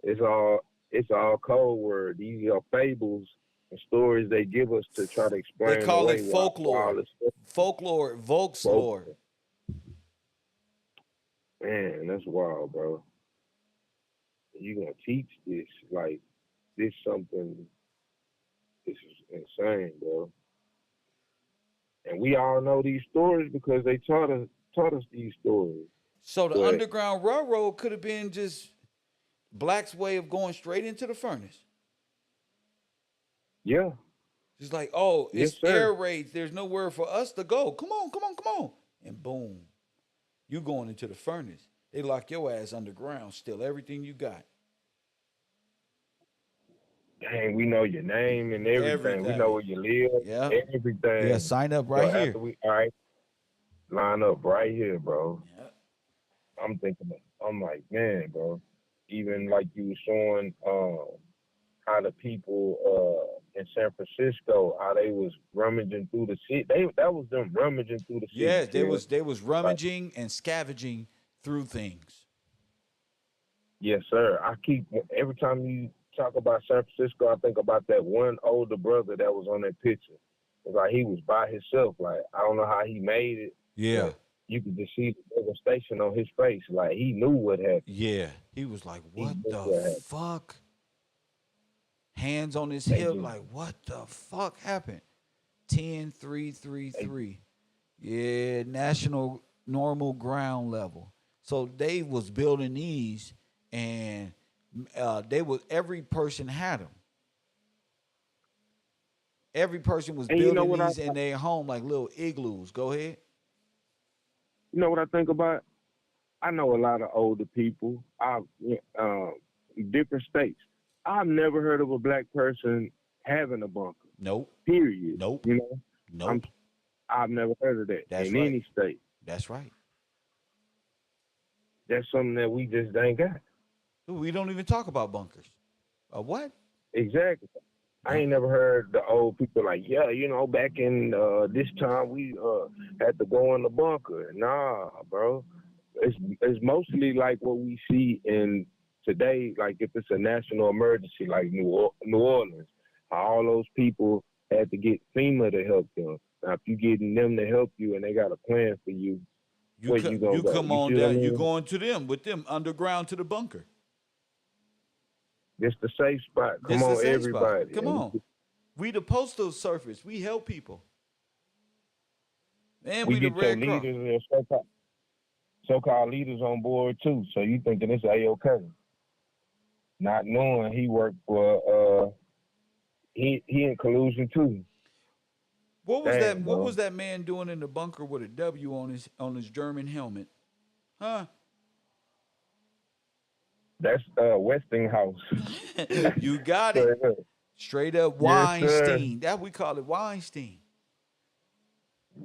It's all code word. These are fables and stories they give us to try to
They
explain
call it
away why all
folklore,
this stuff.
folklore,
Folk-
Volkssturm.
Man, that's wild, bro. You gonna teach this like this something? This is insane, bro. And we all know these stories because they taught us these stories.
So the
But
Underground Railroad could have been just blacks' way of going straight into the furnace.
yeah,
It's like, oh,
yes,
it's
sir.
air raids. There's nowhere for us to go. Come on. And boom, you going into the furnace. They lock your ass underground, steal everything you got.
Dang, we know your name and everything. We know
Everything.
where you live,
Yeah. Yeah,
everything.
sign up
So
right here.
after we all right, line up right here, bro.
Yeah.
I'm like, man, bro. Even like you were showing how the people in San Francisco, how they was rummaging through the city. That was them rummaging through the city,
Yeah, they
Kev.
was they was
Like,
rummaging and scavenging through things.
yes, sir. Every time you talk about San Francisco, I think about that one older brother that was on that picture. It's like he was by himself. Like I don't know how he made it,
Yeah.
but you could just see the devastation on his face. Like he knew what happened.
Yeah. He was like,
He
what
knew
the
what happened.
fuck? Hands on his
They
hip,
just
like, what the fuck happened? 10-3-3-3. Yeah, national normal ground level. So they was building these, and they was every person had them. Every person was
and you know
building
what I
these in their home like little igloos. Go ahead.
you know what I think about? I know a lot of older people. Different states. I've never heard of a black person having a bunker.
Nope.
Period.
Nope.
You know, I'm
Nope.
I've never heard of that
That's
in
right.
any state.
That's right.
That's something that we just ain't got.
We don't even talk about bunkers. What?
Exactly. I ain't never heard the old people like, yeah, you know, back in this time we had to go in the bunker. Nah, bro. It's mostly like what we see in today, like if it's a national emergency, like New Orleans, how all those people had to get FEMA to help them. Now, if you getting them to help you and they got a plan for you, where you gonna go?
come
You
on
see what I
down. You
mean?
going to them with them underground to the bunker.
This the safe spot.
This
Come
is the
on,
safe spot.
everybody.
Come on. We the postal service. We help people. And
We
we the
get your
Red Cross.
leaders and so-called leaders on board too. So you thinking it's A-OK. Not knowing he worked for he in collusion too.
What was
Dang,
that? What
bro.
was that man doing in the bunker with a W on his German helmet? Huh?
That's Westinghouse.
You got it. Straight up
Yes, sir.
Weinstein. That we call it Weinstein.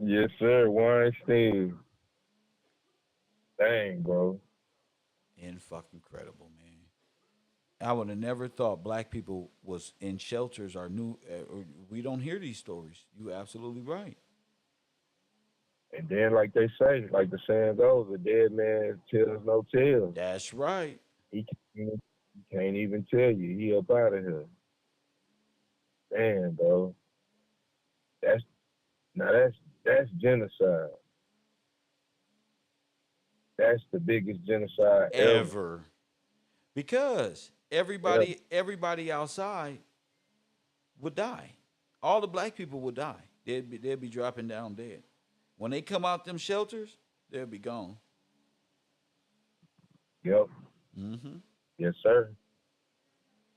Yes, sir. Weinstein. Dang, bro.
And fucking incredible, man. I would have never thought black people was in shelters or knew. Or we don't hear these stories. You absolutely right.
And then, like they say, like the saying goes, a dead man tells no tales.
That's right.
He can't even tell you. He up out of here. Damn, bro. That's genocide. That's the biggest genocide ever.
Because everybody outside would die. All the black people would die. They'd be dropping down dead. When they come out them shelters, they'll be gone.
Yep.
Mm-hmm.
Yes, sir.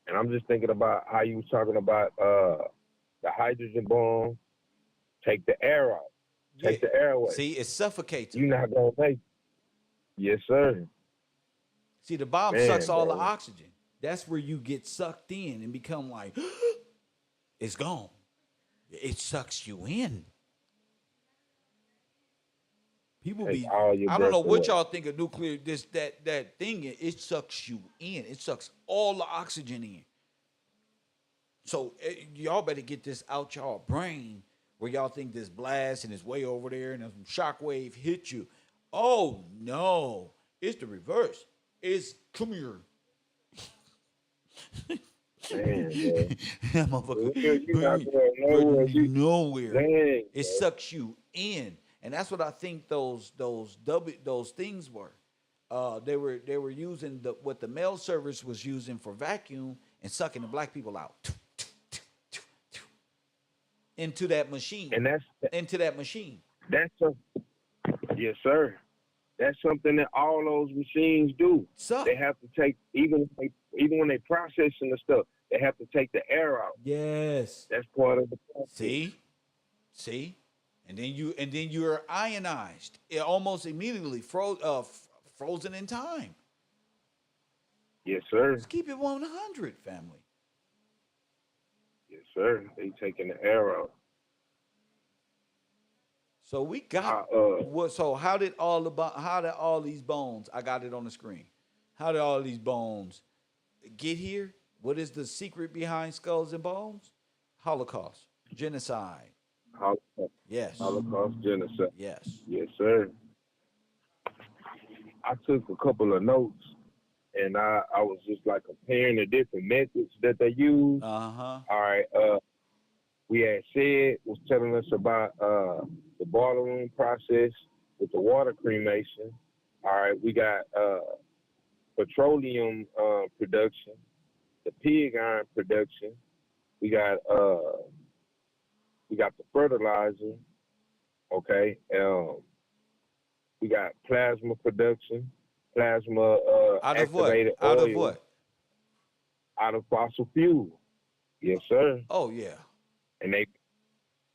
And I'm just thinking about how you was talking about the hydrogen bomb. Take the air out. Take the air away.
See, it suffocates them.
You're not gonna make it. Yes, sir.
See, the bomb sucks all the oxygen. That's where you get sucked in and become like, it's gone. It sucks you in. People be, I don't know what y'all think of nuclear, that thing, it sucks you in. It sucks all the oxygen in. So y'all better get this out y'all brain where y'all think this blast and it's way over there and a shockwave hit you. Oh, no. It's the reverse. It's, come here.
Man,
nowhere.
Dang,
it sucks you in. And that's what I think those things were. They were using what the mail service was using for vacuum and sucking the black people out into that machine.
And
into that machine.
Yes, sir. That's something that all those machines do.
Suck.
They have to take even when they processing the stuff, they have to take the air out.
Yes.
That's part of the process.
See? And then you're ionized. It almost immediately frozen in time.
Yes, sir.
Let's keep it 100, family.
Yes, sir. They taking the air out.
So we got So how did all these bones? I got it on the screen. How did all these bones get here? What is the secret behind skulls and bones? Holocaust, genocide.
Holocaust.
Yes.
Holocaust, genocide.
Yes.
Yes, sir. I took a couple of notes, and I was just like comparing the different methods that they use.
Uh-huh.
All right. We had said was telling us about the boiler room process with the water cremation. All right, we got petroleum production, the pig iron production. We got the fertilizer. Okay. We got plasma production, plasma activated oil.
Out of what?
Out of fossil fuel. Yes, sir.
Oh yeah.
And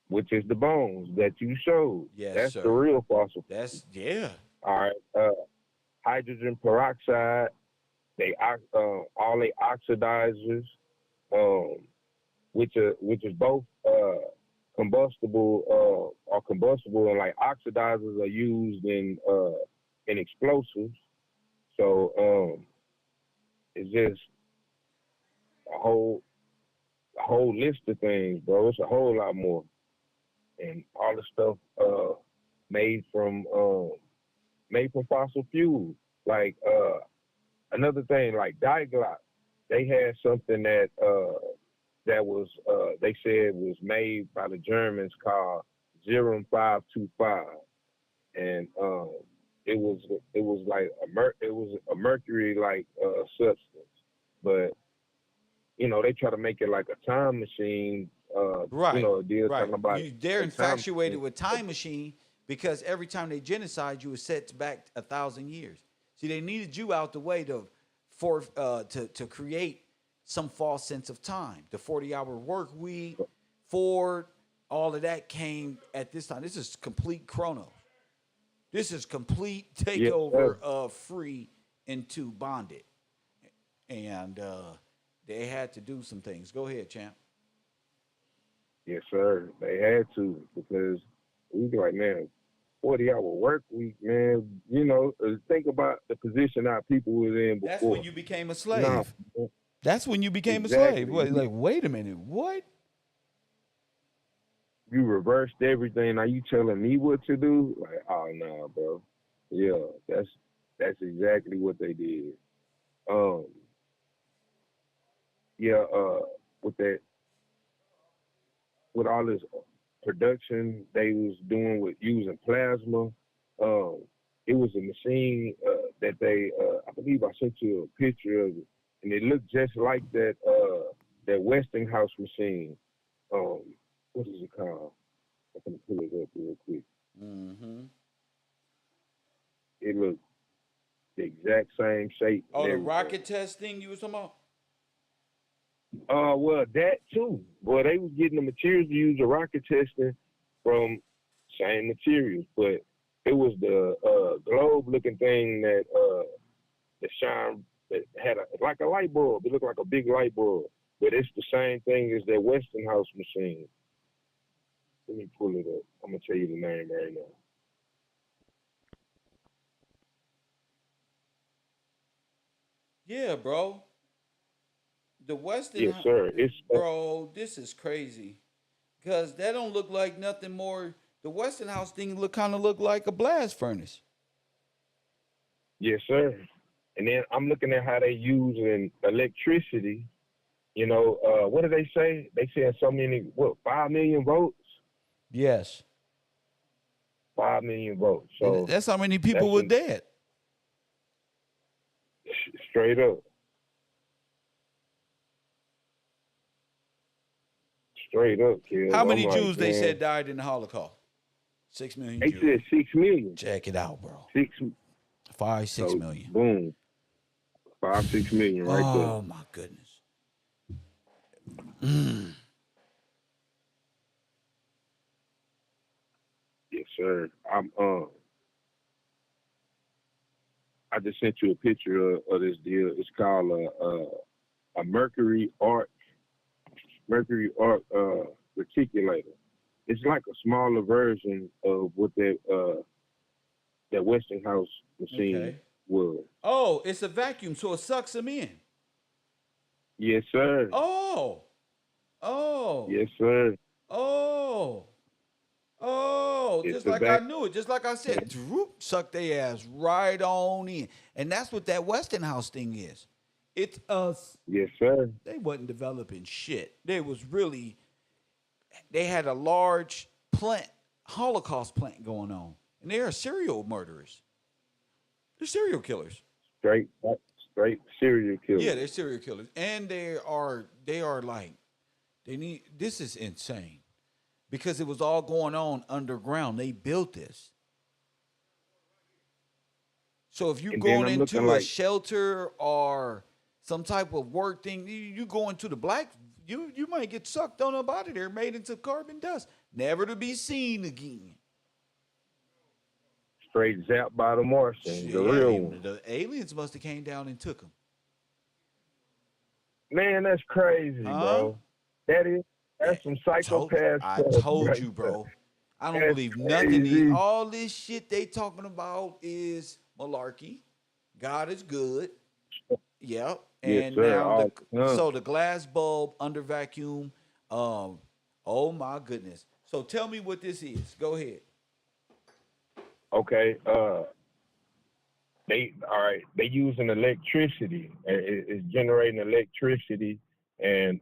which is the bones that you showed.
Yes,
that's
sir.
The real fossil.
That's yeah.
All right. Hydrogen peroxide. All they oxidizers, which is both combustible and like oxidizers are used in explosives. So it's just a whole a whole list of things, bro. It's a whole lot more, and all the stuff made from fossil fuels. Like another thing, like Diglock, they had something that was they said was made by the Germans called 0525, and it was like a mercury like substance, but they try to make it like a time machine.
Right,
Deal
right.
talking about
They're
a time
infatuated
machine.
with time machine because every time they genocide you, it sets back 1,000 years. See, they needed you out the way to create some false sense of time. The 40-hour work week, Ford, all of that came at this time. This is complete chrono. This is complete takeover of free into bonded. And they had to do some things. Go ahead, champ.
Yes, sir. They had to, because we be like, man, 40-hour work week, man. Think about the position our people was in before.
That's when you became a slave.
No,
That's when you became
exactly.
a slave. Like, wait a minute, what?
You reversed everything. Now you telling me what to do? Like, oh no, bro. Yeah, that's exactly what they did. Yeah, with all this production they was doing with using plasma. It was a machine that they, I believe I sent you a picture of it, and it looked just like that Westinghouse machine. What is it called? I'm gonna pull it up real quick.
Mm-hmm.
It looked the exact same shape.
Oh, the rocket test thing you was talking about?
Well, that too. Boy, they was getting the materials to use the rocket testing from same materials, but it was the globe-looking thing that shine, that had like a light bulb. It looked like a big light bulb, but it's the same thing as that Westinghouse machine. Let me pull it up. I'm gonna tell you the name right now.
Yeah, bro. The
Yes, sir. It's
bro. This is crazy, cause that don't look like nothing more. The Westinghouse thing look like a blast furnace.
Yes, sir. And then I'm looking at how they using electricity. What do they say? They said so many, 5 million votes?
Yes.
5 million votes. So
that's how many people were dead.
Straight up. Straight up, kid.
How many Jews they said died in the Holocaust? 6 million
They
Jews.
said 6 million.
Check it out, bro.
6
6 million.
Boom. 5-6 million right there.
Oh my goodness.
Yes, sir. I just sent you a picture of this deal. It's called a Mercury arc reticulator. It's like a smaller version of what that Westinghouse machine was.
Oh, it's a vacuum, so it sucks them in.
Yes, sir.
Oh.
Yes, sir.
Oh,
It's
just like I knew it. Just like I said, droop, suck their ass right on in. And that's what that Westinghouse thing is. It's us.
Yes, sir.
They wasn't developing shit. They had a large plant, Holocaust plant going on. And they are serial murderers. They're serial killers.
Straight serial killers.
Yeah, they're serial killers. And they are like, this is insane. Because it was all going on underground. They built this. So if you're going into a shelter or some type of work thing, you go into the black, you might get sucked on up out of there, made into carbon dust, never to be seen again.
Straight zapped by the Martians, the real one.
The aliens must have came down and took them.
Man, that's crazy, bro. That's some psychopaths.
I told you, bro. I don't believe nothing. All this shit they talking about is malarkey. God is good. Yep.
Yes,
And
sir.
now
All the time.
so the glass bulb under vacuum. Oh my goodness. So tell me what this is. Go ahead.
Okay. They all right. They using electricity. It's generating electricity, and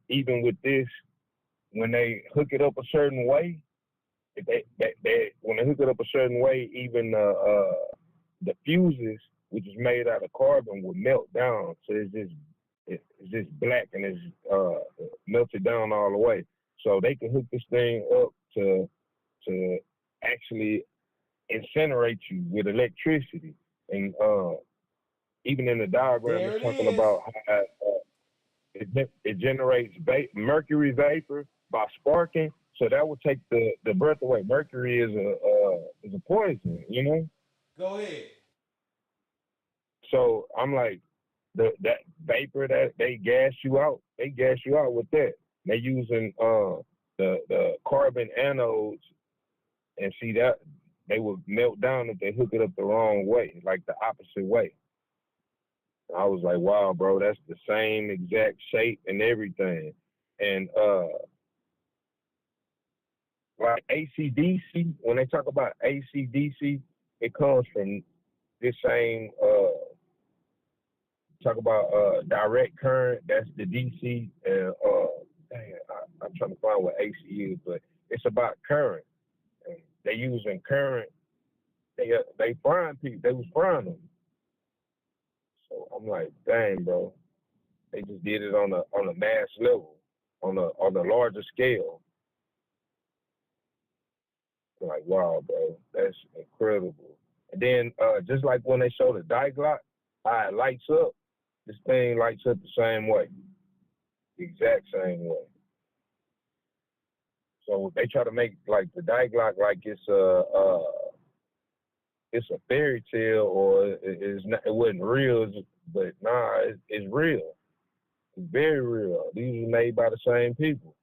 even with this, when they hook it up a certain way, if they when they hook it up a certain way, even the fuses, which is made out of carbon, will melt down. So it's just black and it's melted down all the way. So they can hook this thing up to actually incinerate you with electricity. And even in the diagram,
There
it's
it
talking
is.
about how it generates mercury vapor by sparking. So that would take the breath away. Mercury is a poison, you know.
Go ahead.
So I'm like, that vapor that they gas you out, with that. They using the carbon anodes, and see that they will melt down if they hook it up the wrong way, like the opposite way. I was like, wow, bro, that's the same exact shape and everything. And like ACDC, when they talk about ACDC, it comes from this same talk about direct current, that's the DC, and I'm trying to find what AC is, but it's about current. And they using current. They frying people. They was frying them. So I'm like, dang, bro. They just did it on a mass level, on a larger scale. I'm like, wow, bro, that's incredible. And then just like when they show the Glock, how it lights up, this thing lights up the same way, the exact same way. So they try to make like the Glock like it's a fairy tale, or it's not, it wasn't real, but nah, it's real. It's very real. These are made by the same people.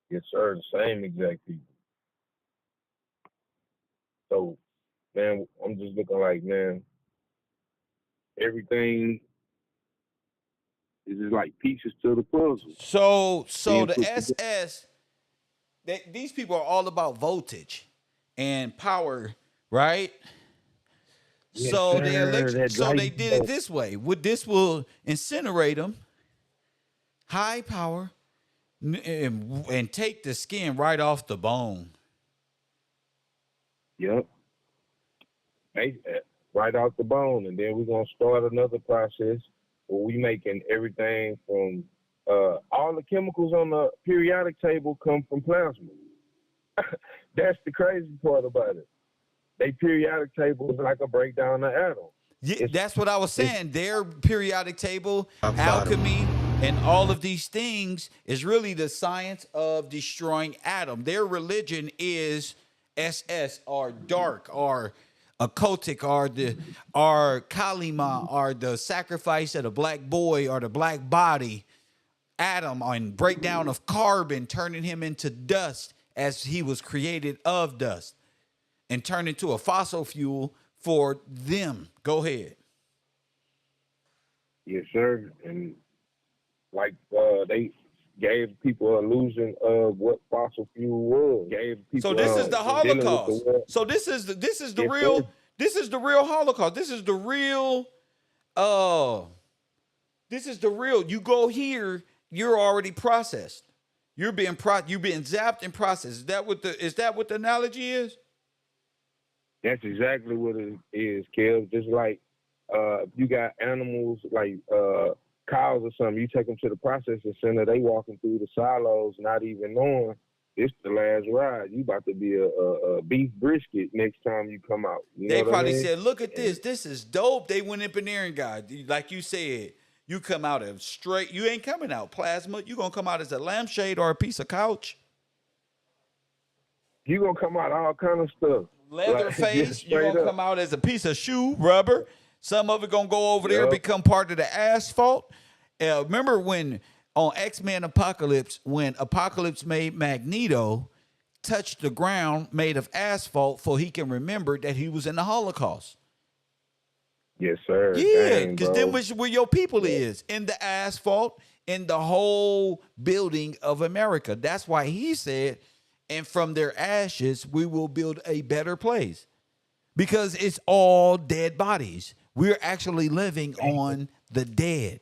Yes, sir, the same exact people. So, man, I'm just looking like, man, everything is just like pieces to the puzzle
So
being
the
put together.
SS, these people are all about voltage and power, right?
Yes, sir. That
So
light
they did it
bulb.
this way. This will incinerate them, high power, and take the skin right off the bone.
Yep. Hey, right out the bone, and then we're gonna start another process where we making everything from all the chemicals on the periodic table come from plasma. That's the crazy part about it. They periodic table is like a breakdown of atoms.
Yeah,
It's
that's what I was
it's
saying. Their periodic table,
Rock bottom.
alchemy, and all of these things is really the science of destroying atom. Their religion is SS, or dark, or occultic, or Kalima, or the sacrifice of the black boy or the black body, atom, and breakdown of carbon, turning him into dust as he was created of dust, and turn into a fossil fuel for them. Go ahead.
yes, sir. And like they gave people an illusion of what fossil fuel was. Gave
So
people
this is the
dealing with the
Holocaust.
war.
So this is the
Yes, sir.
real Holocaust. This is the real uh this is the real. You go here, you're already processed. You're being zapped and processed. Is that what the analogy is?
That's exactly what it is, Kev. Just like you got animals like cows or something, you take them to the processing center, they walking through the silos, not even knowing it's the last ride. You about to be a beef brisket next time you come out. You
They
know what I
probably
mean?
said, "Look at this. This is dope." They went up in there and got, like you said, you come out of straight. You ain't coming out plasma. You gonna come out as a lampshade or a piece of couch.
You gonna come out all kind of stuff. Like just
Leatherface, you're
straight
gonna
up.
come out as a piece of shoe rubber. Some of it gonna go over there,
Yep.
become part of the asphalt. Remember when on X-Men Apocalypse, when Apocalypse made Magneto touch the ground made of asphalt, so he can remember that he was in the Holocaust.
Yes, sir.
Yeah,
Dang,
because
bro.
then where your people
Yeah.
is, in the asphalt, in the whole building of America. That's why he said, and from their ashes, we will build a better place. Because it's all dead bodies. We're actually living on the dead.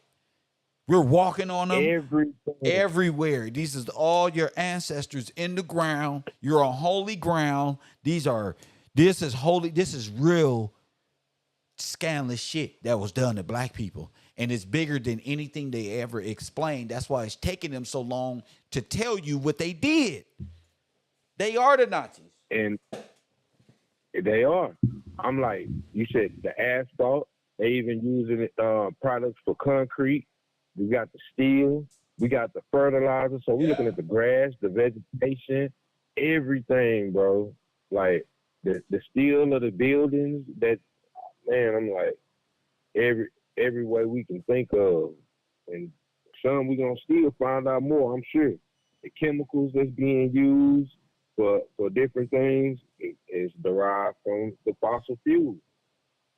We're walking on them
Everything.
everywhere. These is all your ancestors in the ground. You're on holy ground. This is holy. This is real scandalous shit that was done to black people. And it's bigger than anything they ever explained. That's why it's taking them so long to tell you what they did. They are the Nazis.
And they are. I'm like, you said the asphalt. They even using products for concrete. We got the steel. We got the fertilizer. So we're looking at the grass, the vegetation, everything, bro. Like the steel of the buildings. That, man, I'm like, every way we can think of, and some we gonna still find out more. I'm sure the chemicals that's being used for different things is derived from the fossil fuel,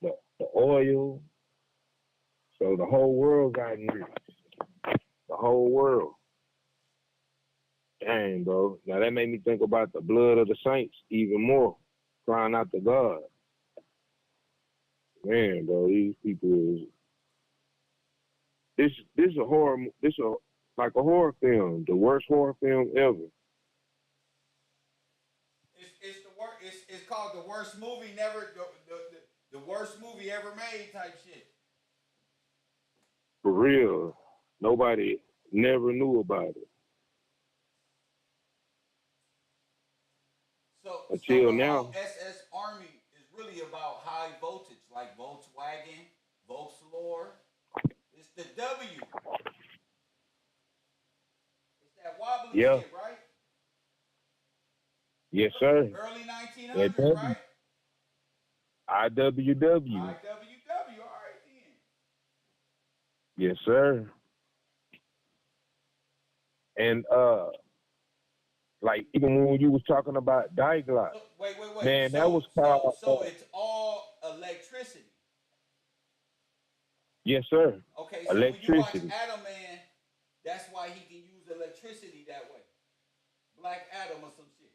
the oil. So the whole world got enriched. The whole world. Dang, bro. Now that made me think about the blood of the saints even more, crying out to God. Man, bro, these people is this is a horror. This is like a horror film, the worst horror film ever.
It's the worst. It's called the worst movie the worst movie ever made type shit.
For real. Nobody never knew about it until
the
now.
whole SS Army is really about high voltage, like Volkswagen, Volkssturm. It's the W. It's that wobbly
Yeah.
shit, right?
Yes, sir.
Early
That
1900s, right?
IWW.
IWW, all right then.
Yes, sir. And like even when you was talking about Diglock,
Wait.
man, that was called.
So it's all electricity.
Yes, sir.
Okay, so
Electricity.
when you watch Adam Man, that's why he can use electricity that way. Black Adam or some shit.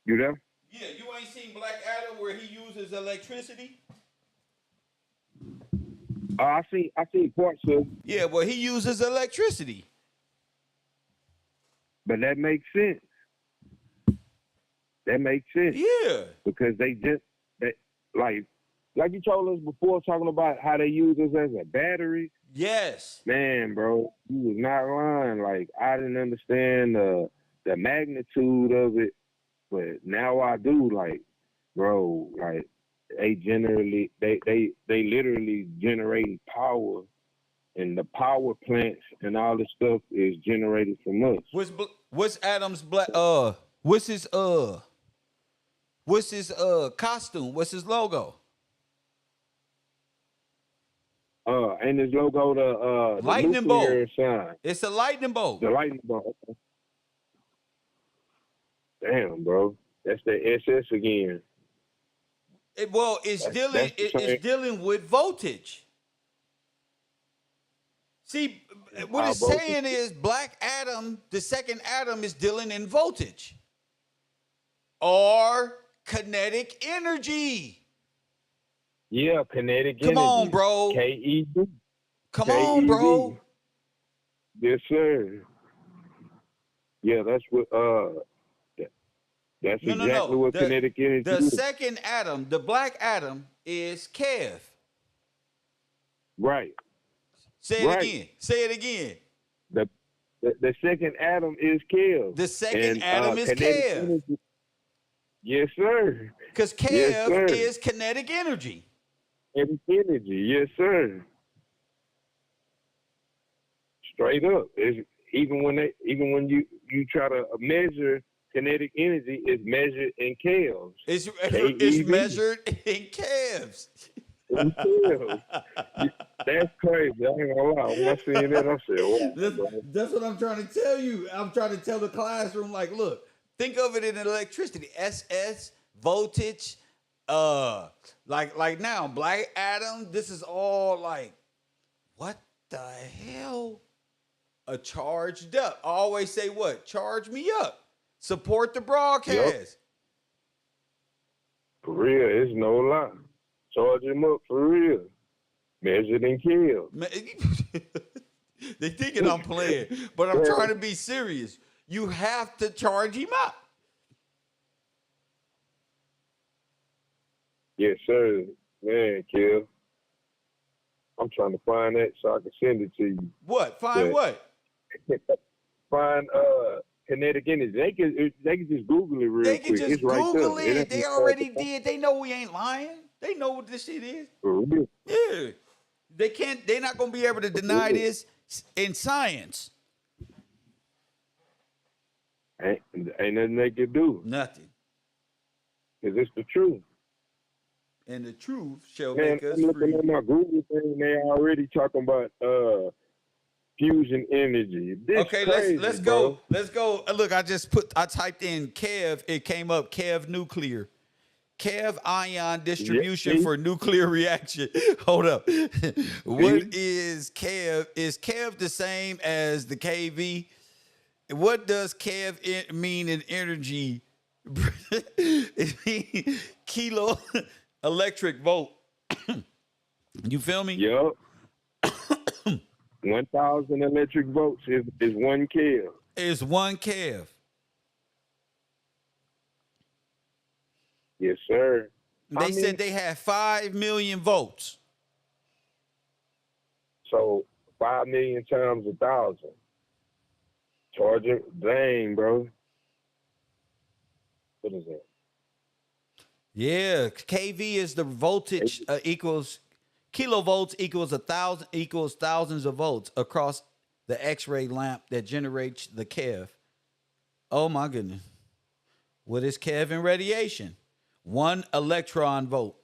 You there?
Yeah, you ain't seen Black Adam where he uses electricity?
I see parts of,
Yeah, well, he uses electricity.
but that makes sense. That makes sense.
Yeah.
Because they like you told us before, talking about how they use us as a battery.
Yes.
Man, bro, you was not lying. Like I didn't understand the magnitude of it, but now I do. Like, bro, like they literally generating power, and the power plants and all this stuff is generated from us.
What's Adam's black what's his costume? What's his logo?
And his logo, the
lightning
nuclear
bolt.
sign.
It's a lightning bolt.
The lightning bolt. Damn, bro, that's the SS again.
It's dealing with voltage. See, what it's saying is Black Adam, the second Adam, is dealing in voltage or kinetic energy.
Yeah, kinetic energy.
Come on, bro.
KED.
Come on, bro.
Yes, sir. Yeah, that's what that's exactly what kinetic energy
is.
is.
The second Adam, the Black Adam, is Kev.
Right.
Say it again.
The second Adam is Kev.
The second Adam is Kev.
Energy. Yes, sir.
Because Kev is kinetic energy.
Kinetic energy, yes, sir. Straight up. Even when you try to measure kinetic energy, it's measured in kevs.
It's measured in kevs.
That's crazy. I ain't gonna lie. When I seen that, I said, wow, bro.
That's what I'm trying to tell you. I'm trying to tell the classroom, like, look, think of it in electricity. SS, voltage, like now, black atom, this is all like, what the hell? A charged up. I always say what? Charge me up. Support the broadcast.
Yep. For real, it's no lie. Charge him up for real. Measured and killed.
They thinking I'm playing, but I'm trying to be serious. You have to charge him up.
Yes, sir. Man, Kill. I'm trying to find that so I can send it to you.
What? Find what?
Find kinetic energy. They can just Google it real
They
quick.
can just
It's right
Google
there.
it. They already did. They know we ain't lying. They know what this shit is.
For real.
Yeah. They can't, they're not gonna be able to deny this in science.
Ain't nothing they can do.
Nothing.
Because it's the truth.
And the truth shall
Man,
make us
I'm looking
free.
at my Google thing. They already talking about fusion energy. This
Okay,
crazy,
let's
bro.
go. Let's go. Look, I typed in Kev. It came up Kev nuclear. Kev ion distribution for nuclear reaction. Hold up. What is Kev? Is Kev the same as the KV? What does Kev mean in energy? It means kilo electric volt. You feel me?
Yup. 1,000 electric volts is 1 Kev.
It's 1 Kev.
Yes, sir.
They said they had 5 million volts.
So 5 million times 1,000. Charge it. Dang, bro. What is that?
Yeah, kV is the voltage equals kilovolts equals thousands of volts across the X-ray lamp that generates the Kev. Oh my goodness. What is Kev in radiation? 1 electron volt.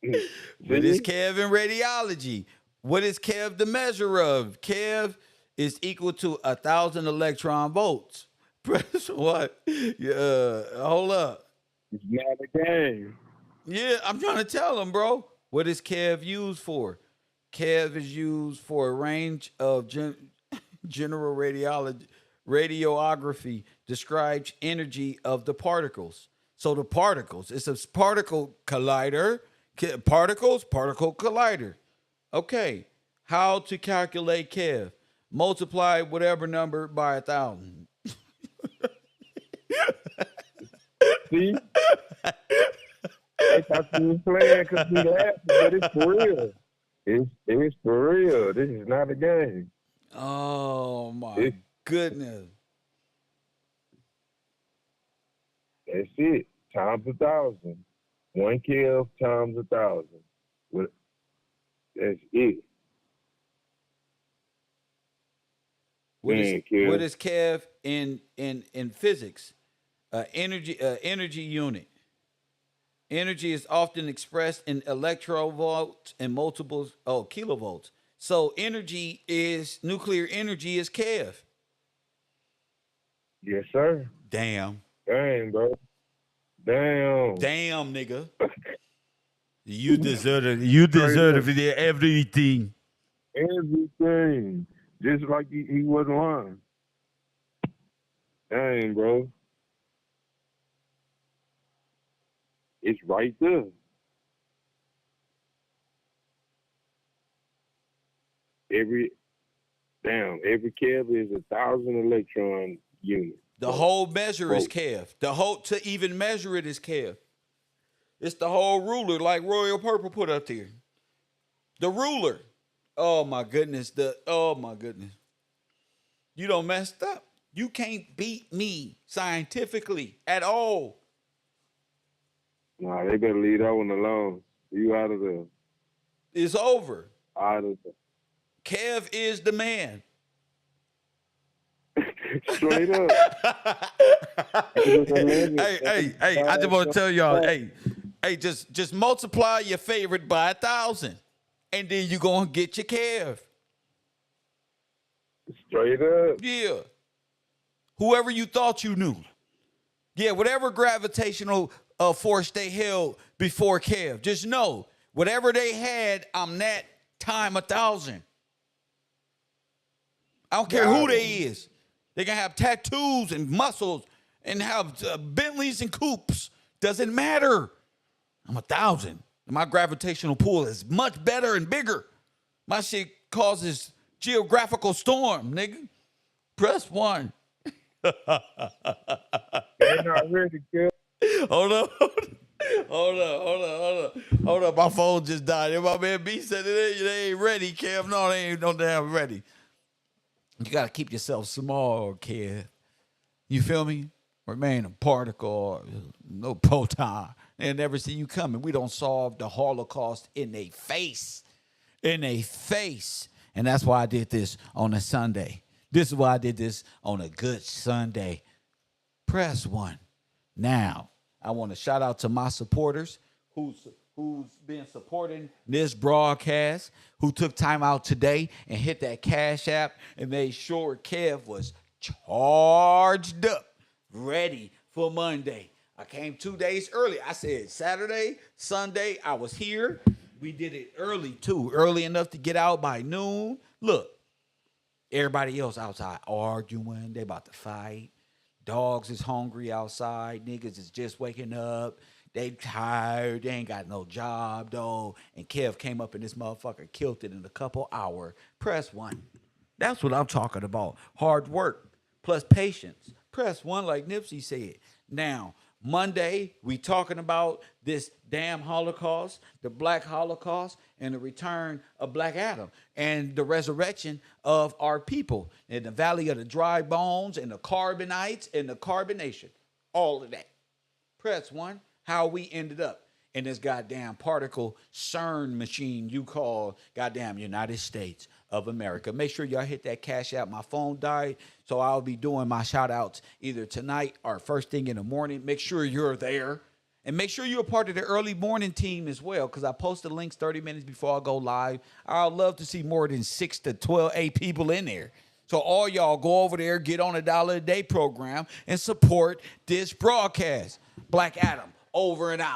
What is Kev in radiology? What is Kev the measure of? Kev is equal to 1,000 electron volts. Press what? Hold up.
It's not a game.
Yeah, I'm trying to tell them, bro. What is Kev used for? Kev is used for a range of general radiography, describes energy of the particles. So the particles, it's a particle collider. Particle collider. Okay, how to calculate Kev? Multiply whatever number by 1,000.
See? I thought you was playing because we laughing, but it's for real. It's for real. This is not a game.
Oh my goodness.
That's it. Times 1,000. 1 Kev times 1,000. That's it.
What is Kev in physics? Energy unit. Energy is often expressed in electrovolts and multiples kilovolts. So nuclear energy is Kev.
Yes, sir.
Damn.
Dang, bro. Damn.
Damn, nigga. You deserve everything.
Everything. Just like he wasn't lying. Dang, bro. It's right there. Every Kev is 1,000 electron unit.
The whole measure is Kev. To even measure it is Kev. It's the whole ruler, like Royal Purple put up there. The ruler. Oh my goodness. You done messed up. You can't beat me scientifically at all.
Nah, they better leave that one alone. You out of there.
It's over.
Out of there.
Kev is the man.
Straight up.
Hey, I just want to tell y'all, hey, Hey, just multiply your favorite by 1,000, and then you gonna get your Kev.
Straight up.
Yeah. Whoever you thought you knew. Yeah, whatever gravitational force they held before Kev, just know whatever they had, I'm that time 1,000. I don't care who they is. They can have tattoos and muscles and have Bentleys and coupes. Doesn't matter. I'm 1,000. My gravitational pull is much better and bigger. My shit causes geographical storm, nigga. Press 1.
They're not ready, Kev.
Hold up. My phone just died. And my man B said they ain't ready, Kev. No, they ain't no damn ready. You got to keep yourself small, Kev. You feel me? Remain a particle, no proton. They'll never see you coming. We don't solve the Holocaust in a face. In a face. And that's why I did this on a Sunday. This is why I did this on a good Sunday. Press 1. Now, I want to shout out to my supporters who's been supporting this broadcast, who took time out today and hit that Cash App and made sure Kev was charged up, ready for Monday. I came 2 days early. I said Saturday, Sunday, I was here. We did it early, too, early enough to get out by noon. Look, everybody else outside arguing. They about to fight. Dogs is hungry outside. Niggas is just waking up. They tired. They ain't got no job, though. And Kev came up in this motherfucker, killed it in a couple hours. Press 1. That's what I'm talking about. Hard work plus patience. Press 1 like Nipsey said. Now, Monday, we talking about this damn Holocaust, the Black Holocaust, and the return of Black Adam, and the resurrection of our people in the Valley of the Dry Bones, and the Carbonites, and the Carbonation. All of that. Press 1, how we ended up in this goddamn particle CERN machine you call goddamn United States of America. Make sure y'all hit that Cash App. My phone died, so I'll be doing my shout outs either tonight or first thing in the morning. Make sure you're there. And make sure you're a part of the early morning team as well, because I post the links 30 minutes before I go live. I'd love to see more than 6 to 12, 8 people in there. So all y'all go over there, get on a $1 a day program, and support this broadcast. Black Adam, over and out.